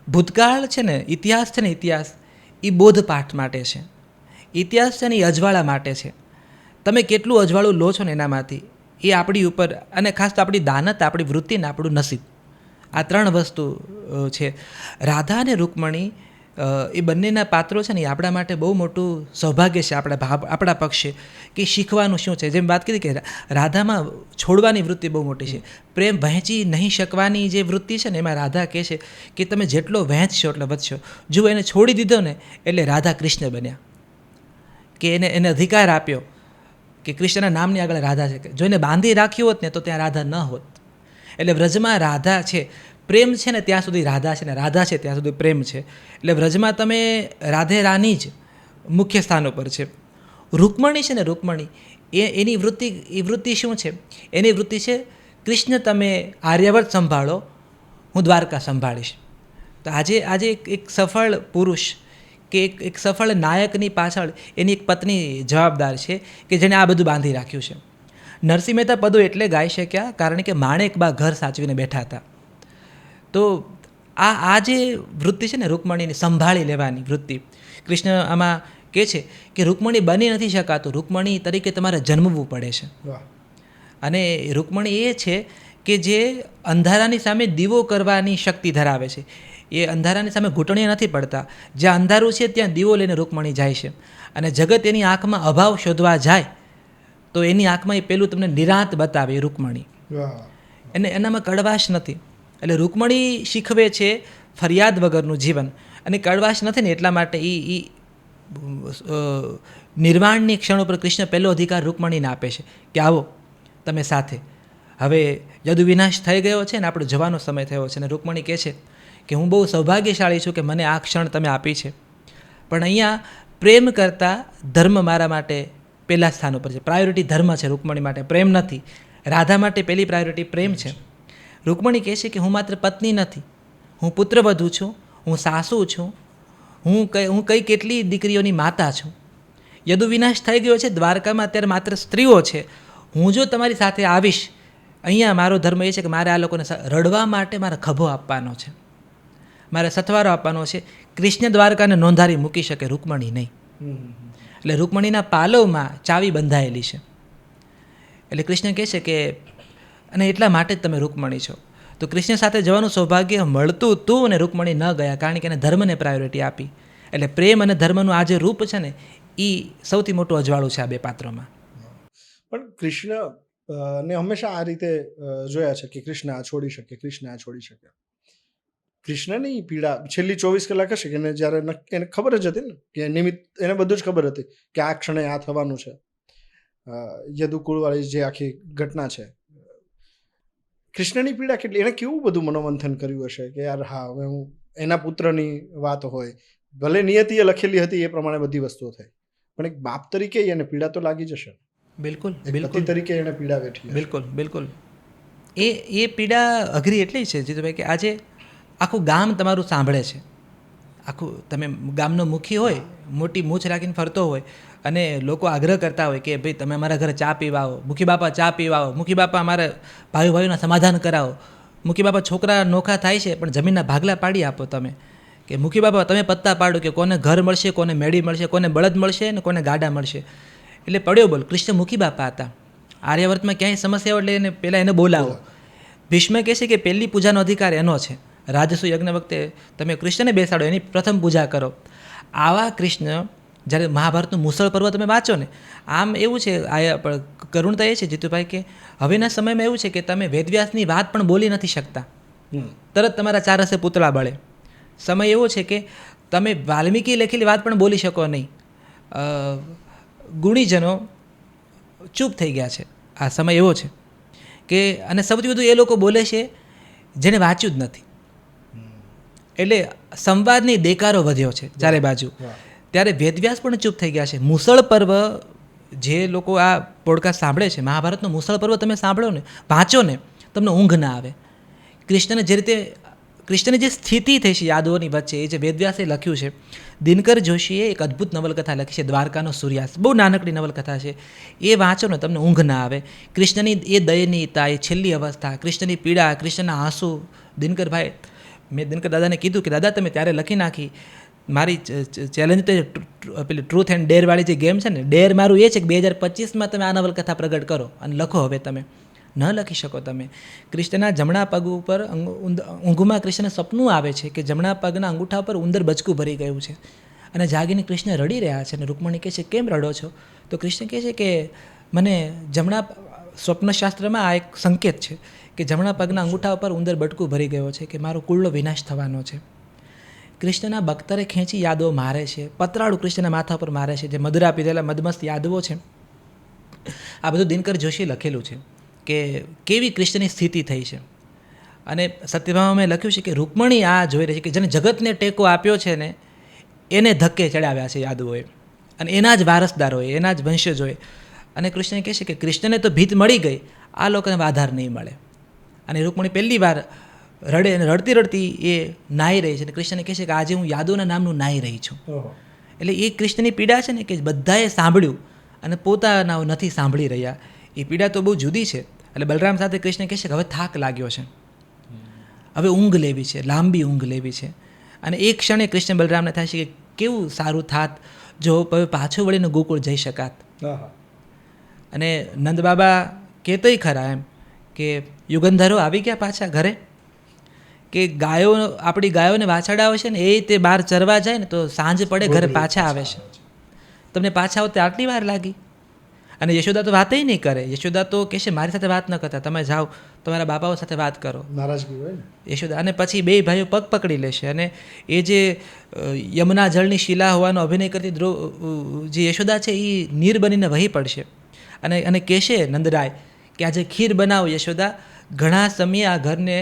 ભૂતકાળ છે ને, ઇતિહાસ છે ને, ઇતિહાસ એ બોધપાઠ માટે છે. ઇતિહાસ છે ને એ અજવાળા માટે છે. તમે કેટલું અજવાળું લો છો ને એનામાંથી એ આપણી ઉપર, અને ખાસ તો આપણી દાનત, આપણી વૃત્તિ ને આપણું નસીબ, આ ત્રણ વસ્તુ છે. રાધા અને રૂકમણી એ બંનેના પાત્રો છે ને એ આપણા માટે બહુ મોટું સૌભાગ્ય છે આપણા પક્ષે, કે શીખવાનું શું છે. જેમ વાત કરી કે રાધામાં છોડવાની વૃત્તિ બહુ મોટી છે, પ્રેમ વહેંચી નહીં શકવાની જે વૃત્તિ છે ને, એમાં રાધા કહે છે કે તમે જેટલો વહેંચશો એટલે વધશો. જો એને છોડી દીધો ને એટલે રાધા કૃષ્ણ બન્યા, કે એને અધિકાર આપ્યો કે કૃષ્ણના નામની આગળ રાધા છે. જો એને બાંધી રાખ્યું હોત ને તો ત્યાં રાધા ન હોત. એટલે વ્રજમાં રાધા છે, પ્રેમ છે ને ત્યાં સુધી રાધા છે, ને રાધા છે ત્યાં સુધી પ્રેમ છે. એટલે વ્રજમાં તમે રાધે રાની જ મુખ્ય સ્થાન ઉપર છે. રૂકમણી છે ને, રૂકમણી એની વૃત્તિ શું છે? એની વૃત્તિ છે કૃષ્ણ તમે આર્યાવર્ત સંભાળો, હું દ્વારકા સંભાળીશ. તો આજે એક સફળ પુરુષ કે એક સફળ નાયકની પાછળ એની એક પત્ની જવાબદાર છે કે જેણે આ બધું બાંધી રાખ્યું છે. નરસિંહ મહેતા પદો એટલે ગાઈ શક્યા કારણ કે માણેકબા ઘર સાચવીને બેઠા હતા. તો આ જે વૃત્તિ છે ને રૂકમણીની, સંભાળી લેવાની વૃત્તિ, કૃષ્ણ આમાં કહે છે કે રૂકમણી બની નથી શકાતું, રૂકમણી તરીકે તમારે જન્મવું પડે છે. અને રૂકમણી એ છે કે જે અંધારાની સામે દીવો કરવાની શક્તિ ધરાવે છે. એ અંધારાની સામે ઘૂંટણીએ નથી પડતા. જ્યાં અંધારું છે ત્યાં દીવો લઈને રૂકમણી જાય છે. અને જગત એની આંખમાં અભાવ શોધવા જાય તો એની આંખમાં એ પેલું તમને નિરાંત બતાવે એ રૂકમણી. એનામાં કડવાશ નથી. એટલે રૂકમણી શીખવે છે ફરિયાદ વગરનું જીવન. અને કડવાશ નથી ને એટલા માટે એ નિર્વાણની ક્ષણ ઉપર કૃષ્ણ પહેલો અધિકાર રૂકમણીને આપે છે કે આવો તમે સાથે. હવે યદુ વિનાશ થઈ ગયો છે ને આપણો જવાનો સમય થયો છે. અને રૂકમણી કહે છે કે હું બહુ સૌભાગ્યશાળી છું કે મને આ ક્ષણ તમે આપી છે, પણ અહીંયા પ્રેમ કરતાં ધર્મ મારા માટે પહેલાં સ્થાન ઉપર છે. પ્રાયોરિટી ધર્મ છે રૂકમણી માટે, પ્રેમ નથી. રાધા માટે પહેલી પ્રાયોરિટી પ્રેમ છે. રૂકમણી કહે છે કે હું માત્ર પત્ની નથી, હું પુત્રવધુ છું, હું સાસુ છું, હું કઈ કેટલી દીકરીઓની માતા છું. યદુ વિનાશ થઈ ગયો છે, દ્વારકામાં અત્યારે માત્ર સ્ત્રીઓ છે. હું જો તમારી સાથે આવીશ, અહીંયા મારો ધર્મ એ છે કે મારે આ લોકોને રડવા માટે મારે ખભો આપવાનો છે, મારે સથવારો આપવાનો છે. કૃષ્ણ દ્વારકાને નોંધારી મૂકી શકે, રૂકમણી નહીં. એટલે રૂકમણીના પાલવમાં ચાવી બંધાયેલી છે. એટલે કૃષ્ણ કહે છે કે અને એટલા માટે જ તમે રૂકમણી છો. તો કૃષ્ણ સાથે જવાનું સૌભાગ્ય મળતું હતું અને રૂકમણી ન ગયા કારણ કે એને ધર્મને પ્રાયોરિટી આપી. એટલે પ્રેમ અને ધર્મનું આ જે રૂપ છે ને એ સૌથી મોટું અજવાળું છે આ બે પાત્રોમાં. પણ કૃષ્ણ ને હંમેશા આ રીતે જોયા છે કે કૃષ્ણ આ છોડી શકે, કૃષ્ણ આ છોડી શકે. કૃષ્ણની પીડા છેલ્લી 24 કલાક હશે કે જ્યારે એને ખબર જ હતી ને કે નિમિત્ત, એને બધું જ ખબર હતી કે આ ક્ષણે આ થવાનું છે. યદુકુળવાળી જે આખી ઘટના છે, કૃષ્ણની પીડા કેટલી, એને કેવું બધું મનોમંથન કર્યું હશે કે યાર હા હવે હું એના પુત્રની વાત હોય, ભલે નિયતિએ લખેલી હતી એ પ્રમાણે બધી વસ્તુઓ થઈ, પણ એક બાપ તરીકે એને પીડા તો લાગી જશે. બિલકુલ પતિ તરીકે એને પીડા વેઠી. બિલકુલ એ પીડા અઘરી એટલી છે જીતુભાઈ કે આજે આખું ગામ તમારું સાંભળે છે. આખું તમે ગામનો મુખી હોય, મોટી મૂછ રાખીને ફરતો હોય અને લોકો આગ્રહ કરતા હોય કે ભાઈ તમે અમારા ઘરે ચા પીવા આવો, મુખી બાપા ચા પીવા આવો, મુખી બાપા અમારા ભાઈઓના સમાધાન કરાવો, મુખી બાપા છોકરા નોખા થાય છે પણ જમીનના ભાગલા પાડી આપો તમે, કે મુખી બાપા તમે પત્તા પાડો કે કોને ઘર મળશે, કોને મેળી મળશે, કોને બળદ મળશે ને કોને ગાડા મળશે. એટલે પડ્યો બોલ. કૃષ્ણ મુખી બાપા હતા. આર્યાવર્તમાં ક્યાંય સમસ્યા એટલે એને પહેલાં એને બોલાવો. ભીષ્મ કહે છે કે પહેલી પૂજાનો અધિકાર એનો છે. રાજસુ યજ્ઞ વખતે તમે કૃષ્ણને બેસાડો, એની પ્રથમ પૂજા કરો. આવા કૃષ્ણ જ્યારે મહાભારતનું મુસળ પર્વ તમે વાંચો ને, આમ એવું છે, કરુણતા એ છે જીતુભાઈ કે હવેના સમયમાં એવું છે કે તમે વેદવ્યાસની વાત પણ બોલી નથી શકતા, તરત તમારા ચાર રસે પૂતળા બળે. સમય એવો છે કે તમે વાલ્મીકી લખેલી વાત પણ બોલી શકો નહીં. ગુણીજનો ચૂપ થઈ ગયા છે. આ સમય એવો છે કે અને સૌથી વધુ એ લોકો બોલે છે જેણે વાંચ્યું જ નથી. એટલે સંવાદની દેકારો વધ્યો છે ચારે બાજુ. ત્યારે વેદવ્યાસ પણ ચૂપ થઈ ગયા છે. મુસળ પર્વ જે લોકો આ પોડકાસ્ટ સાંભળે છે, મહાભારતનો મુસળ પર્વ તમે સાંભળો ને, વાંચો ને, તમને ઊંઘ ના આવે. કૃષ્ણને જે રીતે કૃષ્ણની જે સ્થિતિ થઈ છે યાદવોની વચ્ચે, એ જે વેદવ્યાસે લખ્યું છે, દિનકર જોશીએ એક અદ્ભુત નવલકથા લખી છે, દ્વારકાનો સૂર્યાસ્ત. બહુ નાનકડી નવલકથા છે. એ વાંચો ને તમને ઊંઘ ના આવે. કૃષ્ણની એ દયનીયતા, એ છેલ્લી અવસ્થા, કૃષ્ણની પીડા, કૃષ્ણના આંસુ. દિનકરભાઈ, મેં દિનકર દાદાને કીધું કે દાદા તમે ત્યારે લખી નાખી. મારી ચેલેન્જ તો પેલી ટ્રુથ એન્ડ ડેરવાળી જે ગેમ છે ને, ડેર મારું એ છે કે 2025માં તમે આ નવલકથા પ્રગટ કરો અને લખો. હવે તમે ન લખી શકો. તમે કૃષ્ણના જમણા પગ ઉપર ઊંઘમાં કૃષ્ણને સપનું આવે છે કે જમણા પગના અંગૂઠા પર ઉંદર બચકું ભરી ગયું છે અને જાગીને કૃષ્ણ રડી રહ્યા છે. અને રૂકમણી કહે છે કેમ રડો છો? તો કૃષ્ણ કહે છે કે મને જમણા સ્વપ્નશાસ્ત્રમાં આ એક સંકેત છે કે જમણા પગના અંગૂઠા ઉપર ઉંદર બટકું ભરી ગયો છે, કે મારો કુળનો વિનાશ થવાનો છે. કૃષ્ણના બખ્તરે ખેંચી યાદવો મારે છે, પતરાળું કૃષ્ણના માથા પર મારે છે, જે મદરા પીધેલા મદમસ્ત યાદવો છે. આ બધું દિનકર જોશીએ લખેલું છે કે કેવી કૃષ્ણની સ્થિતિ થઈ છે. અને સત્યભામાં મેં લખ્યું છે કે રૂકમણી આ જોઈ રહી છે કે જેને જગતને ટેકો આપ્યો છે ને, એને ધક્કે ચડાવ્યા છે યાદવોએ, અને એના જ વારસદારોએ, એના જ વંશજોએ. અને કૃષ્ણ કહે છે કે કૃષ્ણને તો ભીત મળી ગઈ, આ લોકોને આધાર નહીં મળે. અને રૂકમણી પહેલી વાર રડે, અને રડતી રડતી એ નાહી રહી છે. અને કૃષ્ણને કહે છે કે આજે હું યાદવના નામનું નાહી રહી છું. એટલે એ કૃષ્ણની પીડા છે ને કે બધાએ સાંભળ્યું અને પોતાના નથી સાંભળી રહ્યા. એ પીડા તો બહુ જુદી છે. એટલે બલરામ સાથે કૃષ્ણ કહે છે કે હવે થાક લાગ્યો છે, હવે ઊંઘ લેવી છે, લાંબી ઊંઘ લેવી છે. અને એક ક્ષણે કૃષ્ણ બલરામને થાય છે કે કેવું સારું થાત જો હવે પાછું વળીને ગોકુળ જઈ શકાત. અને નંદ બાબા કહેતોય ખરા એમ કે યુગંધરો આવી ગયા પાછા ઘરે, કે ગાયો, આપણી ગાયોને વાછરડાઓ છે ને એ તે બહાર ચરવા જાય ને તો સાંજ પડે ઘરે પાછા આવે છે. તમને પાછા આવતે આટલી વાર લાગી? અને યશોદા તો વાતય નહીં કરે. યશોદા તો કહેશે મારી સાથે વાત ન કરતા, તમે જાઓ તમારા બાપાઓ સાથે વાત કરો. નારાજગી હોય ને યશોદા. અને પછી બે ભાઈઓ પગ પકડી લેશે. અને એ જે યમુના જળની શિલા હોવાનો અભિનય કરતી જે યશોદા છે એ નીર બનીને વહી પડશે. અને કહેશે નંદરાય કે આજે ખીર બનાવો યશોદા, ઘણા સમયે આ ઘરને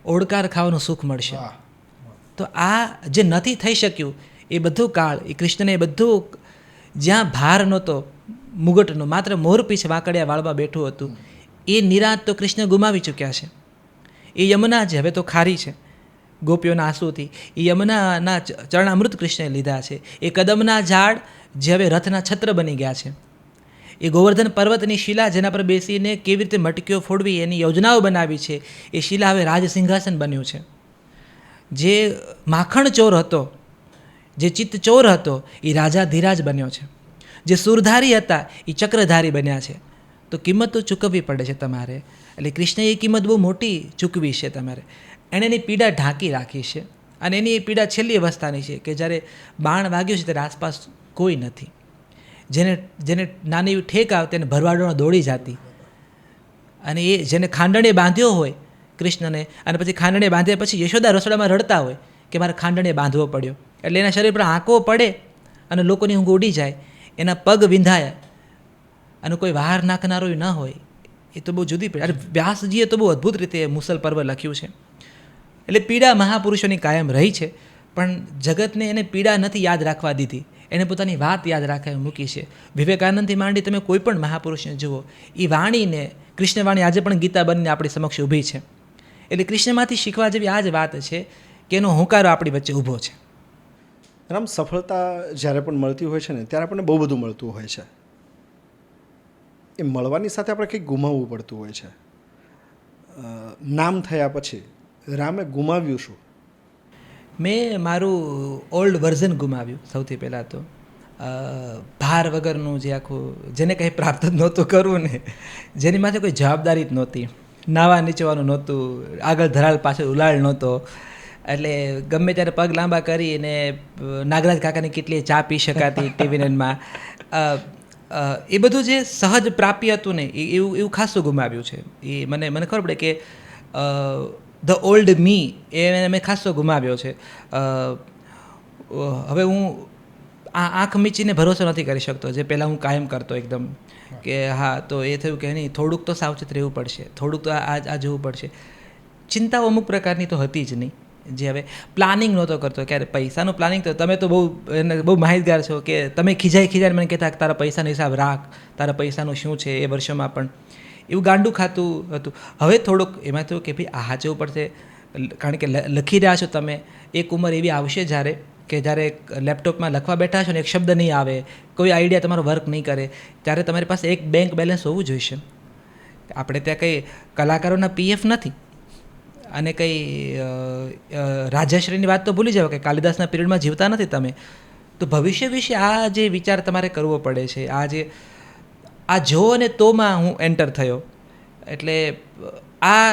ઓળકાર ખાવાનું સુખ મળશે. તો આ જે નથી થઈ શક્યું એ બધું કાળ, એ કૃષ્ણને એ બધું, જ્યાં ભાર નહોતો મુગટનો, માત્ર મોરપીછ વાંકડિયા વાળમાં બેઠું હતું, એ નિરાંત તો કૃષ્ણ ગુમાવી ચૂક્યા છે. એ યમુના જે હવે તો ખારી છે ગોપીઓના આંસુથી, એ યમુનાના ચરણામૃત કૃષ્ણએ લીધા છે. એ કદમના ઝાડ જે હવે રથના છત્ર બની ગયા છે. એ ગોવર્ધન પર્વતની શિલા જેના પર બેસીને કેવી રીતે મટકીઓ ફોડવી એની યોજનાઓ બનાવી છે, એ શિલા હવે રાજસિંહાસન બન્યું છે. જે માખણ ચોર હતો, જે ચિત્ત ચોર હતો, એ રાજા ધીરાજ બન્યો છે. જે સુરધારી હતા એ ચક્રધારી બન્યા છે. તો કિંમત તો ચૂકવવી પડે છે તમારે. એટલે કૃષ્ણએ એ કિંમત બહુ મોટી ચૂકવી છે તમારે. એણે એની પીડા ઢાંકી રાખી છે. અને એની એ પીડા છેલ્લી અવસ્થાની છે કે જ્યારે બાણ વાગ્યો છે ત્યારે આસપાસ કોઈ નથી. જેને નાની એવી ઠેક આવતી એને ભરવાડોમાં દોડી જતી. અને એ જેને ખાંડણે બાંધ્યો હોય કૃષ્ણને, અને પછી ખાંડણે બાંધ્યા પછી યશોદા રસોડામાં રડતા હોય કે મારે ખાંડણે બાંધવો પડ્યો, એટલે એના શરીર પર આંકો પડે અને લોકોની ઊંઘ ઉડી જાય, એના પગ વિંધાય અને કોઈ બહાર નાખનારો ન હોય, એ તો બહુ જુદી પીડા. અરે વ્યાસજીએ તો બહુ અદ્ભુત રીતે મુસલ પર્વ લખ્યું છે. એટલે પીડા મહાપુરુષોની કાયમ રહી છે, પણ જગતને એને પીડા નથી યાદ રાખવા દીધી, એને પોતાની વાત યાદ રાખવા મૂકી છે. વિવેકાનંદથી માંડી તમે કોઈ પણ મહાપુરુષને જુઓ, એ વાણીને, કૃષ્ણવાણી આજે પણ ગીતા બનીને આપણી સમક્ષ ઊભી છે. એટલે કૃષ્ણમાંથી શીખવા જેવી આ જ વાત છે કે એનો હુંકારો આપણી વચ્ચે ઊભો છે. આમ સફળતા જ્યારે પણ મળતી હોય છે ને ત્યારે આપણને બહુ બધું મળતું હોય છે. એ મળવાની સાથે આપણે કંઈક ગુમાવવું પડતું હોય છે. નામ થયા પછી રામે ગુમાવ્યું શું? મેં મારું ઓલ્ડ વર્ઝન ગુમાવ્યું સૌથી પહેલાં તો. ભાર વગરનું જે આખું, જેને કંઈ પ્રાપ્ત જ નહોતું કરવું ને, જેની માથે કોઈ જવાબદારી જ નહોતી, નાવા નીચવાનું નહોતું, આગળ ધરાલ પાછળ ઉલાળ નહોતો, એટલે ગમે ત્યારે પગ લાંબા કરીને નાગરાજ કાકાની કેટલી ચા પી શકાતી ટીવી9માં, એ બધું જે સહજ પ્રાપ્ય હતું ને એવું ખાસું ગુમાવ્યું છે. એ મને ખબર પડે કે ધ ઓલ્ડ મી એ મેં ખાસો ગુમાવ્યો છે. હવે હું આંખ મીચીને ભરોસો નથી કરી શકતો જે પહેલાં હું કાયમ કરતો એકદમ, કે હા તો એ થયું કે નહીં, થોડુંક તો સાવચેત રહેવું પડશે, થોડુંક તો આ જોવું પડશે. ચિંતાઓ અમુક પ્રકારની તો હતી જ નહીં. જે હવે પ્લાનિંગ નહોતો કરતો, ક્યારે પૈસાનું પ્લાનિંગ તો તમે તો બહુ માહિતગાર છો કે તમે ખીજાઈને મને કહેતા તારા પૈસાનો હિસાબ રાખ, તારા પૈસાનું શું છે એ વર્ષોમાં પણ એવું ગાંડું ખાતું હતું. હવે થોડુંક એમાં થયું કે ભાઈ આ જવું પડશે, કારણ કે લખી રહ્યા છો તમે, એક ઉંમર એવી આવશે જ્યારે લેપટોપમાં લખવા બેઠા છો ને એક શબ્દ નહીં આવે, કોઈ આઈડિયા તમારો વર્ક નહીં કરે, ત્યારે તમારી પાસે એક બેંક બેલેન્સ હોવું જોઈશે. આપણે ત્યાં કંઈ કલાકારોના પીએફ નથી અને કંઈ રાજ્યશ્રીની વાત તો ભૂલી જાઓ કે કાલિદાસના પીરિયડમાં જીવતા નથી તમે. તો ભવિષ્ય વિશે આ જે વિચાર તમારે કરવો પડે છે, આ જો અને તોમાં હું એન્ટર થયો, એટલે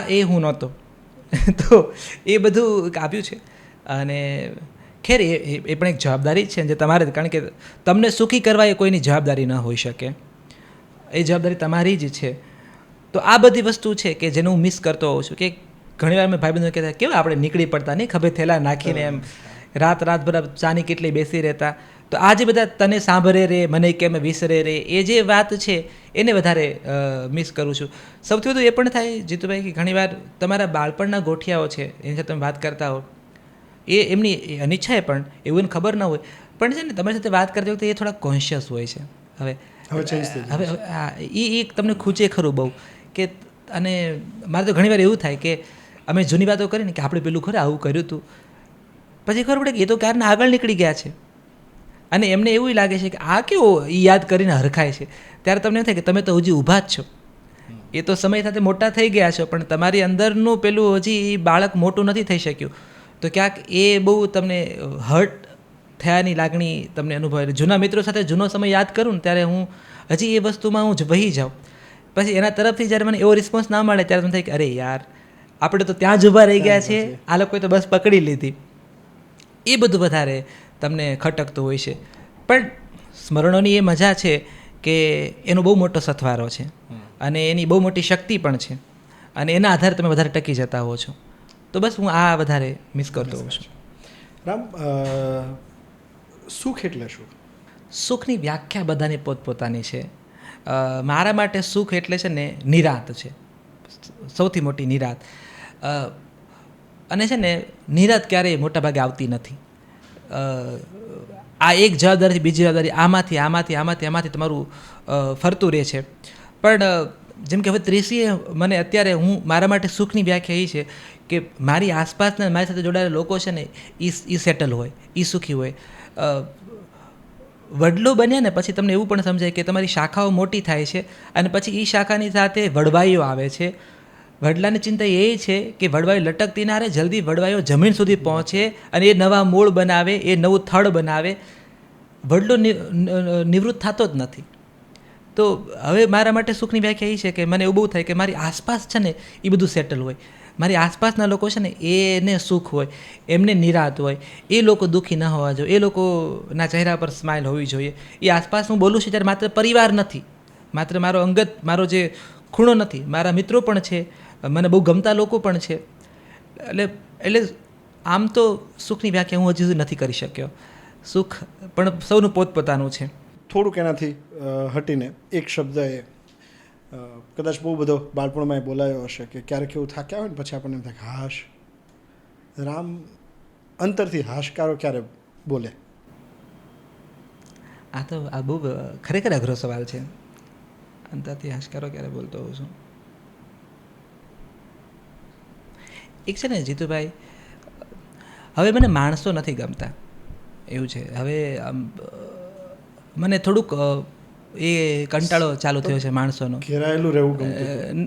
એ હું નહોતો. તો એ બધું આવ્યું છે. અને ખેર એ પણ એક જવાબદારી છે જે તમારે, કારણ કે તમને સુખી કરવા એ કોઈની જવાબદારી ન હોઈ શકે, એ જવાબદારી તમારી જ છે. તો આ બધી વસ્તુ છે કે જેને હું મિસ કરતો હોઉં છું. કે ઘણીવાર મેં ભાઈબંધો કહેતા કેવા આપણે નીકળી પડતા નહીં, ખભે થેલા નાખીને એમ રાતભર ચાની કેટલી બેસી રહેતા. તો આ જે બધા તને સાંભળે રે મને કેમ વિસરે રે, એ જે વાત છે એને વધારે મિસ કરું છું. સૌથી વધુ એ પણ થાય જીતુભાઈ કે ઘણીવાર તમારા બાળપણના ગોઠિયાઓ છે એની સાથે તમે વાત કરતા હો, એ એમની અનિચ્છાએ પણ એવું એને ખબર ન હોય, પણ છે ને તમારી સાથે વાત કરતી વખતે એ થોડા કોન્શિયસ હોય છે. હવે હા, એ તમને ખૂંચે ખરું બહુ કે. અને મારે તો ઘણીવાર એવું થાય કે અમે જૂની વાતો કરીને કે આપણે પેલું ખરે આવું કર્યું હતું, પછી ખબર પડે કે એ તો ક્યારના આગળ નીકળી ગયા છે. અને એમને એવું લાગે છે કે આ કેવો એ યાદ કરીને હરખાય છે. ત્યારે તમને એમ થાય કે તમે તો હજી ઊભા જ છો, એ તો સમય સાથે મોટા થઈ ગયા છો, પણ તમારી અંદરનું પેલું હજી બાળક મોટું નથી થઈ શક્યું. તો ક્યાંક એ બહુ તમને હર્ટ થયાની લાગણી તમને અનુભવાય. જૂના મિત્રો સાથે જૂનો સમય યાદ કરું ને ત્યારે હું હજી એ વસ્તુમાં હું વહી જાઉં. પછી એના તરફથી જ્યારે મને એવો રિસ્પોન્સ ના મળે ત્યારે મને થાય કે અરે યાર, આપણે તો ત્યાં જ ઊભા રહી ગયા છે, આ લોકોએ તો બસ પકડી લીધી. એ બધું વધારે તમને ખટકતું હોય છે. પણ સ્મરણોની એ મજા છે કે એનો બહુ મોટો સથવારો છે અને એની બહુ મોટી શક્તિ પણ છે, અને એના આધારે તમે વધારે ટકી જતા હો છો. તો બસ હું આ વધારે મિસ કરતો હોઉં છું. રામ, સુખ એટલે શું? સુખની વ્યાખ્યા બધાની પોતપોતાની છે. મારા માટે સુખ એટલે છે ને નિરાંત છે, સૌથી મોટી નિરાંત. અને છે ને નિરાંત ક્યારેય મોટાભાગે આવતી નથી. આ એક જવાબદારી બીજી જવાબદારી આમાંથી તમારું ફરતું રહે છે. પણ જેમ કે હવે ત્રીસીએ મને અત્યારે મારા માટે સુખની વ્યાખ્યા એ છે કે મારી આસપાસના મારી સાથે જોડાયેલા લોકો છે ને એ સેટલ હોય, એ સુખી હોય. વડલો બન્યા ને પછી તમને એવું પણ સમજાય કે તમારી શાખાઓ મોટી થાય છે અને પછી એ શાખાની સાથે વડવાઈઓ આવે છે. વડલાની ચિંતા એ છે કે વડવાઈઓ લટકતી ના રહે, જલ્દી વડવાઈઓ જમીન સુધી પહોંચે અને એ નવા મૂળ બનાવે, એ નવું થડ બનાવે. વડલો નિવૃત્ત થતો જ નથી. તો હવે મારા માટે સુખની વ્યાખ્યા એ છે કે મને એવું બહુ થાય કે મારી આસપાસ છે ને એ બધું સેટલ હોય, મારી આસપાસના લોકો છે ને એને સુખ હોય, એમને નિરાંત હોય, એ લોકો દુઃખી ન હોવા જોઈએ, એ લોકોના ચહેરા પર સ્માઇલ હોવી જોઈએ. એ આસપાસ હું બોલું છું ત્યારે માત્ર પરિવાર નથી, માત્ર મારો અંગત મારો જે ખૂણો નથી, મારા મિત્રો પણ છે, મને બહુ ગમતા લોકો પણ છે. એટલે આમ તો સુખની વ્યાખ્યા હું હજી સુધી નથી કરી શક્યો. સુખ પણ સૌનું પોતપોતાનું છે. થોડુંક એનાથી હટીને એક શબ્દ એ કદાચ બહુ બધો બાળપણમાં બોલાયો હશે કે ક્યારેક એવું થાક્યા હોય ને પછી આપણને એમ થાય કે હાશ. રામ અંતરથી હાશકારો ક્યારે બોલે? આ બહુ ખરેખર અઘરો સવાલ છે. અંતરથી હાશકારો ક્યારે બોલતો હોઉં છું? એક છે ને જીતુભાઈ, હવે મને માણસો નથી ગમતા એવું છે. હવે મને થોડુંક એ કંટાળો ચાલુ થયો છે માણસોનો. ઘેરાયેલું રહેવું ગમતું?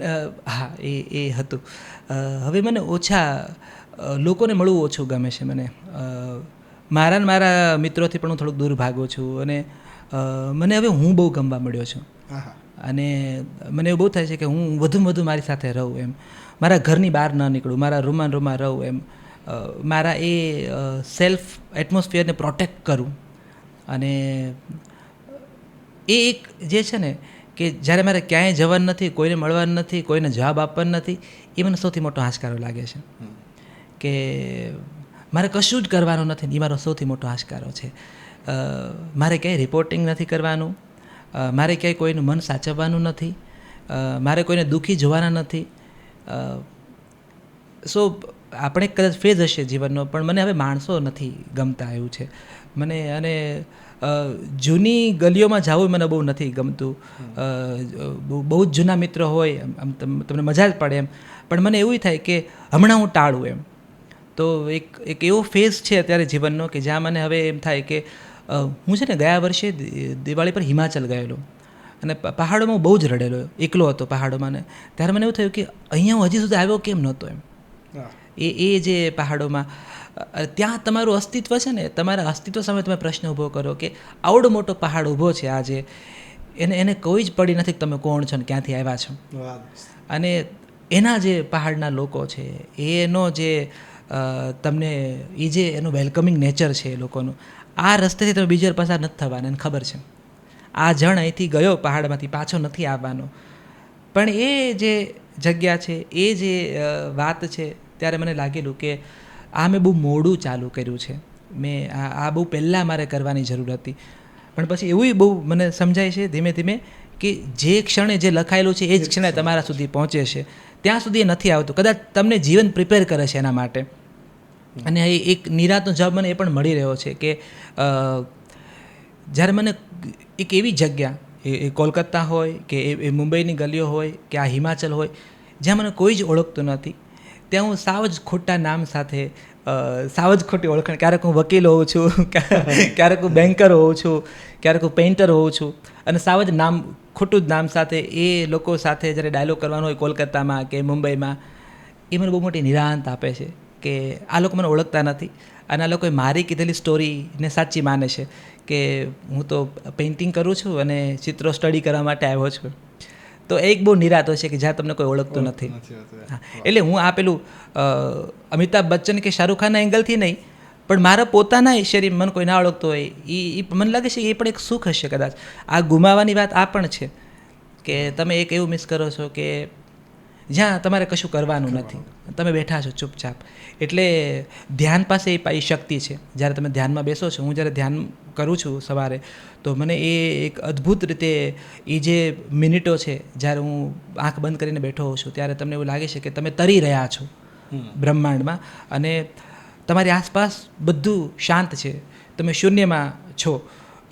હા, એ હતું. હવે મને ઓછા લોકોને મળવું ઓછું ગમે છે. મને મારા મિત્રોથી પણ હું થોડુંક દૂર ભાગું છું અને મને હવે હું બહુ ગમવા મળ્યો છું. અને મને એવું બહુ થાય છે કે હું વધુમાં વધુ મારી સાથે રહું એમ, મારા ઘરની બહાર ન નીકળું, મારા રૂમમાં રહું એમ, મારા એ સેલ્ફ એટમોસ્ફિયરને પ્રોટેક્ટ કરું. અને એ એક જે છે ને કે જ્યારે મારે ક્યાંય જવાનું નથી, કોઈને મળવાનું નથી, કોઈને જવાબ આપવાનો નથી, એ મને સૌથી મોટો હાશકારો લાગે છે. કે મારે કશું જ કરવાનું નથી, એ મારો સૌથી મોટો હાશકારો છે. મારે ક્યાંય રિપોર્ટિંગ નથી કરવાનું, મારે ક્યાંય કોઈનું મન સાચવવાનું નથી, મારે કોઈને દુઃખી જોવાના નથી. સો આપણે કદાચ ફેઝ હશે જીવનનો, પણ મને હવે માણસો નથી ગમતા એવું છે મને. અને જૂની ગલીઓમાં જવું મને બહુ નથી ગમતું. બહુ જ જૂના મિત્રો હોય આમ તમને મજા જ પડે એમ, પણ મને એવું થાય કે હમણાં હું ટાળું એમ. તો એક એવો ફેઝ છે અત્યારે જીવનનો કે જ્યાં મને હવે એમ થાય કે હું છે ને ગયા વર્ષે દિવાળી પર હિમાચલ ગયેલો અને પહાડોમાં હું બહુ જ રડેલો, એકલો હતો પહાડોમાં. ને ત્યારે મને એવું થયું કે અહીંયા હું હજી સુધી આવ્યો કેમ નહોતો એમ. એ જે પહાડોમાં ત્યાં તમારું અસ્તિત્વ છે ને, તમારા અસ્તિત્વ સામે તમે પ્રશ્ન ઊભો કરો કે આવડો મોટો પહાડ ઊભો છે આજે, એને કોઈ જ પડી નથી કે તમે કોણ છો ને ક્યાંથી આવ્યા છો. અને એના જે પહાડના લોકો છે, એનો જે તમને એ જે એનું વેલકમિંગ નેચર છે એ લોકોનું, આ રસ્તેથી તમે બીજી વાર પસાર નથી થવાના, એને ખબર છે. આ જણ અહીંથી ગયો પહાડમાંથી, પાછો નથી આવવાનો. પણ એ જે જગ્યા છે, એ જે વાત છે, ત્યારે મને લાગેલું કે આ મેં બહુ મોડું ચાલુ કર્યું છે, મેં આ બહુ પહેલાં મારે કરવાની જરૂર હતી. પણ પછી એવું બહુ મને સમજાય છે ધીમે ધીમે કે જે ક્ષણે જે લખાયેલું છે એ જ ક્ષણે તમારા સુધી પહોંચે છે, ત્યાં સુધી એ નથી આવતું. કદાચ તમને જીવન પ્રિપેર કરે છે એના માટે. અને એક નિરાંતનો જવાબ મને એ પણ મળી રહ્યો છે કે જ્યારે મને એક એવી જગ્યા, એ કોલકાતા હોય કે એ મુંબઈની ગલીઓ હોય કે આ હિમાચલ હોય, જ્યાં મને કોઈ જ ઓળખતું નથી, ત્યાં હું સાવ જ ખોટા નામ સાથે, સાવ જ ખોટી ઓળખાણ, ક્યારેક હું વકીલ હોઉં છું, ક્યારેક હું બેન્કર હોઉં છું, ક્યારેક હું પેઇન્ટર હોઉં છું, અને સાવ જ નામ, ખોટું જ નામ સાથે એ લોકો સાથે જ્યારે ડાયલોગ કરવાનો હોય કોલકાતામાં કે મુંબઈમાં, એ મને બહુ મોટી નિરાંત આપે છે કે આ લોકો મને ઓળખતા નથી અને આ લોકોએ મારી કીધેલી સ્ટોરીને સાચી માને છે કે હું તો પેઇન્ટિંગ કરું છું અને ચિત્રો સ્ટડી કરવા માટે આવ્યો છું. તો એક બહુ નિરાંત હોય છે કે જ્યાં તમને કોઈ ઓળખતું નથી. હા, એટલે હું આ પેલું અમિતાભ બચ્ચન કે શાહરૂખ ખાનના એંગલથી નહીં, પણ મારા પોતાના શરીર મને કોઈ ના ઓળખતો હોય, એ મને લાગે છે એ પણ એક સુખ હશે કદાચ. આ ગુમાવવાની વાત આ પણ છે કે તમે એક એવું મિસ કરો છો કે જ્યાં તમારે કશું કરવાનું નથી, તમે બેઠા છો ચૂપચાપ. એટલે ધ્યાન પાસે એ શક્તિ છે. જ્યારે તમે ધ્યાનમાં બેસો છો, હું જ્યારે ધ્યાન કરું છું સવારે, તો મને એ એક અદ્ભુત રીતે એ જે મિનિટો છે, જ્યારે હું આંખ બંધ કરીને બેઠો હોઉં છું, ત્યારે તમને એવું લાગે છે કે તમે તરી રહ્યા છો બ્રહ્માંડમાં અને તમારી આસપાસ બધું શાંત છે, તમે શૂન્યમાં છો,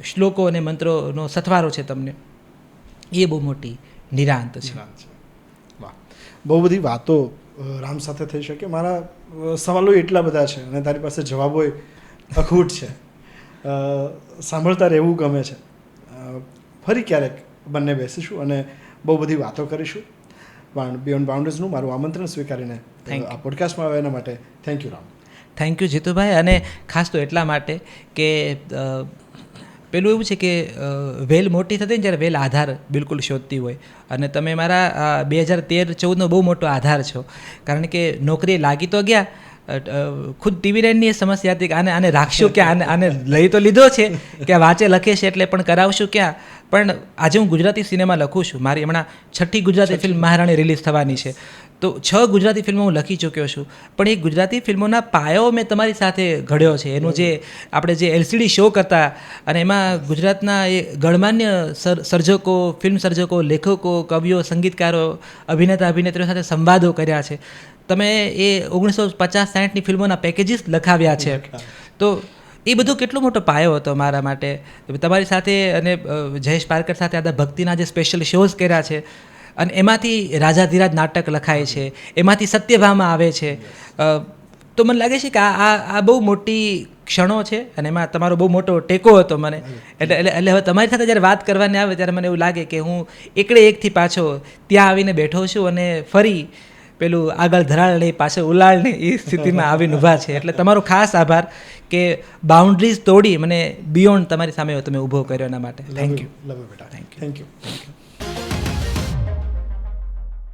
શ્લોકો અને મંત્રોનો સથવારો છે તમને. એ બહુ મોટી નિરાંત છે. વાહ, બહુ બધી વાતો રામ સાથે થઈ શકે. મારા સવાલો એટલા બધા છે અને તારી પાસે જવાબો અખૂટ છે. સાંભળતા રહેવું ગમે છે. ફરી ક્યારેક બંને બેસીશું અને બહુ બધી વાતો કરીશું. પણ બિયોન્ડ બાઉન્ડ્રીઝનું મારું આમંત્રણ સ્વીકારીને આ પોડકાસ્ટમાં આવે એના માટે thank you Ram. Thank you Jitubhai. અને ખાસ તો એટલા માટે કે પેલું એવું છે કે વેલ મોટી થતી ને જ્યારે વેલ આધાર બિલકુલ શોધતી હોય, અને તમે મારા 2013-14નો બહુ મોટો આધાર છો. કારણ કે નોકરીએ લાગી તો ગયા, ખુદ TV9ની એ સમસ્યા હતી કે આને રાખશું ક્યાં, આને લઈ તો લીધો છે કે વાંચે લખે છે એટલે, પણ કરાવશું ક્યાં. પણ આજે હું ગુજરાતી સિનેમા લખું છું. મારી હમણાં 6ઠ્ઠી ગુજરાતી ફિલ્મ મહારાણી રિલીઝ થવાની છે. તો 6 ગુજરાતી ફિલ્મો હું લખી ચૂક્યો છું. પણ એ ગુજરાતી ફિલ્મોના પાયો મેં તમારી સાથે ઘડ્યો છે. એનું જે આપણે જે LCD શો કરતા, અને એમાં ગુજરાતના એ ગણમાન્ય સર્જકો, ફિલ્મ સર્જકો, લેખકો, કવિઓ, સંગીતકારો, અભિનેતા અભિનેત્રીઓ સાથે સંવાદો કર્યા છે. તમે એ 1950-60ની ફિલ્મોના પેકેજીસ લખાવ્યા છે. તો એ બધો કેટલો મોટો પાયો હતો મારા માટે. તમારી સાથે અને જયેશ પારકર સાથે આ ભક્તિના જે સ્પેશિયલ શોઝ કર્યા છે, અને એમાંથી રાજાધિરાજ નાટક લખાય છે, એમાંથી સત્યભામા આવે છે. તો મને લાગે છે કે આ બહુ મોટી ક્ષણો છે અને એમાં તમારો બહુ મોટો ટેકો હતો મને. એટલે હવે તમારી સાથે જ્યારે વાત કરવાની આવે ત્યારે મને એવું લાગે કે હું એકથી પાછો ત્યાં આવીને બેઠો છું અને ફરી પેલું આગળ ધરાળ નહીં પાછળ ઉલાળ નહીં એ સ્થિતિમાં આવીને ઊભા છે. એટલે તમારો ખાસ આભાર કે બાઉન્ડ્રીઝ તોડી મને બિયોન્ડ તમારી સામે તમે ઊભો કર્યો એના માટે. Thank you. Thank you.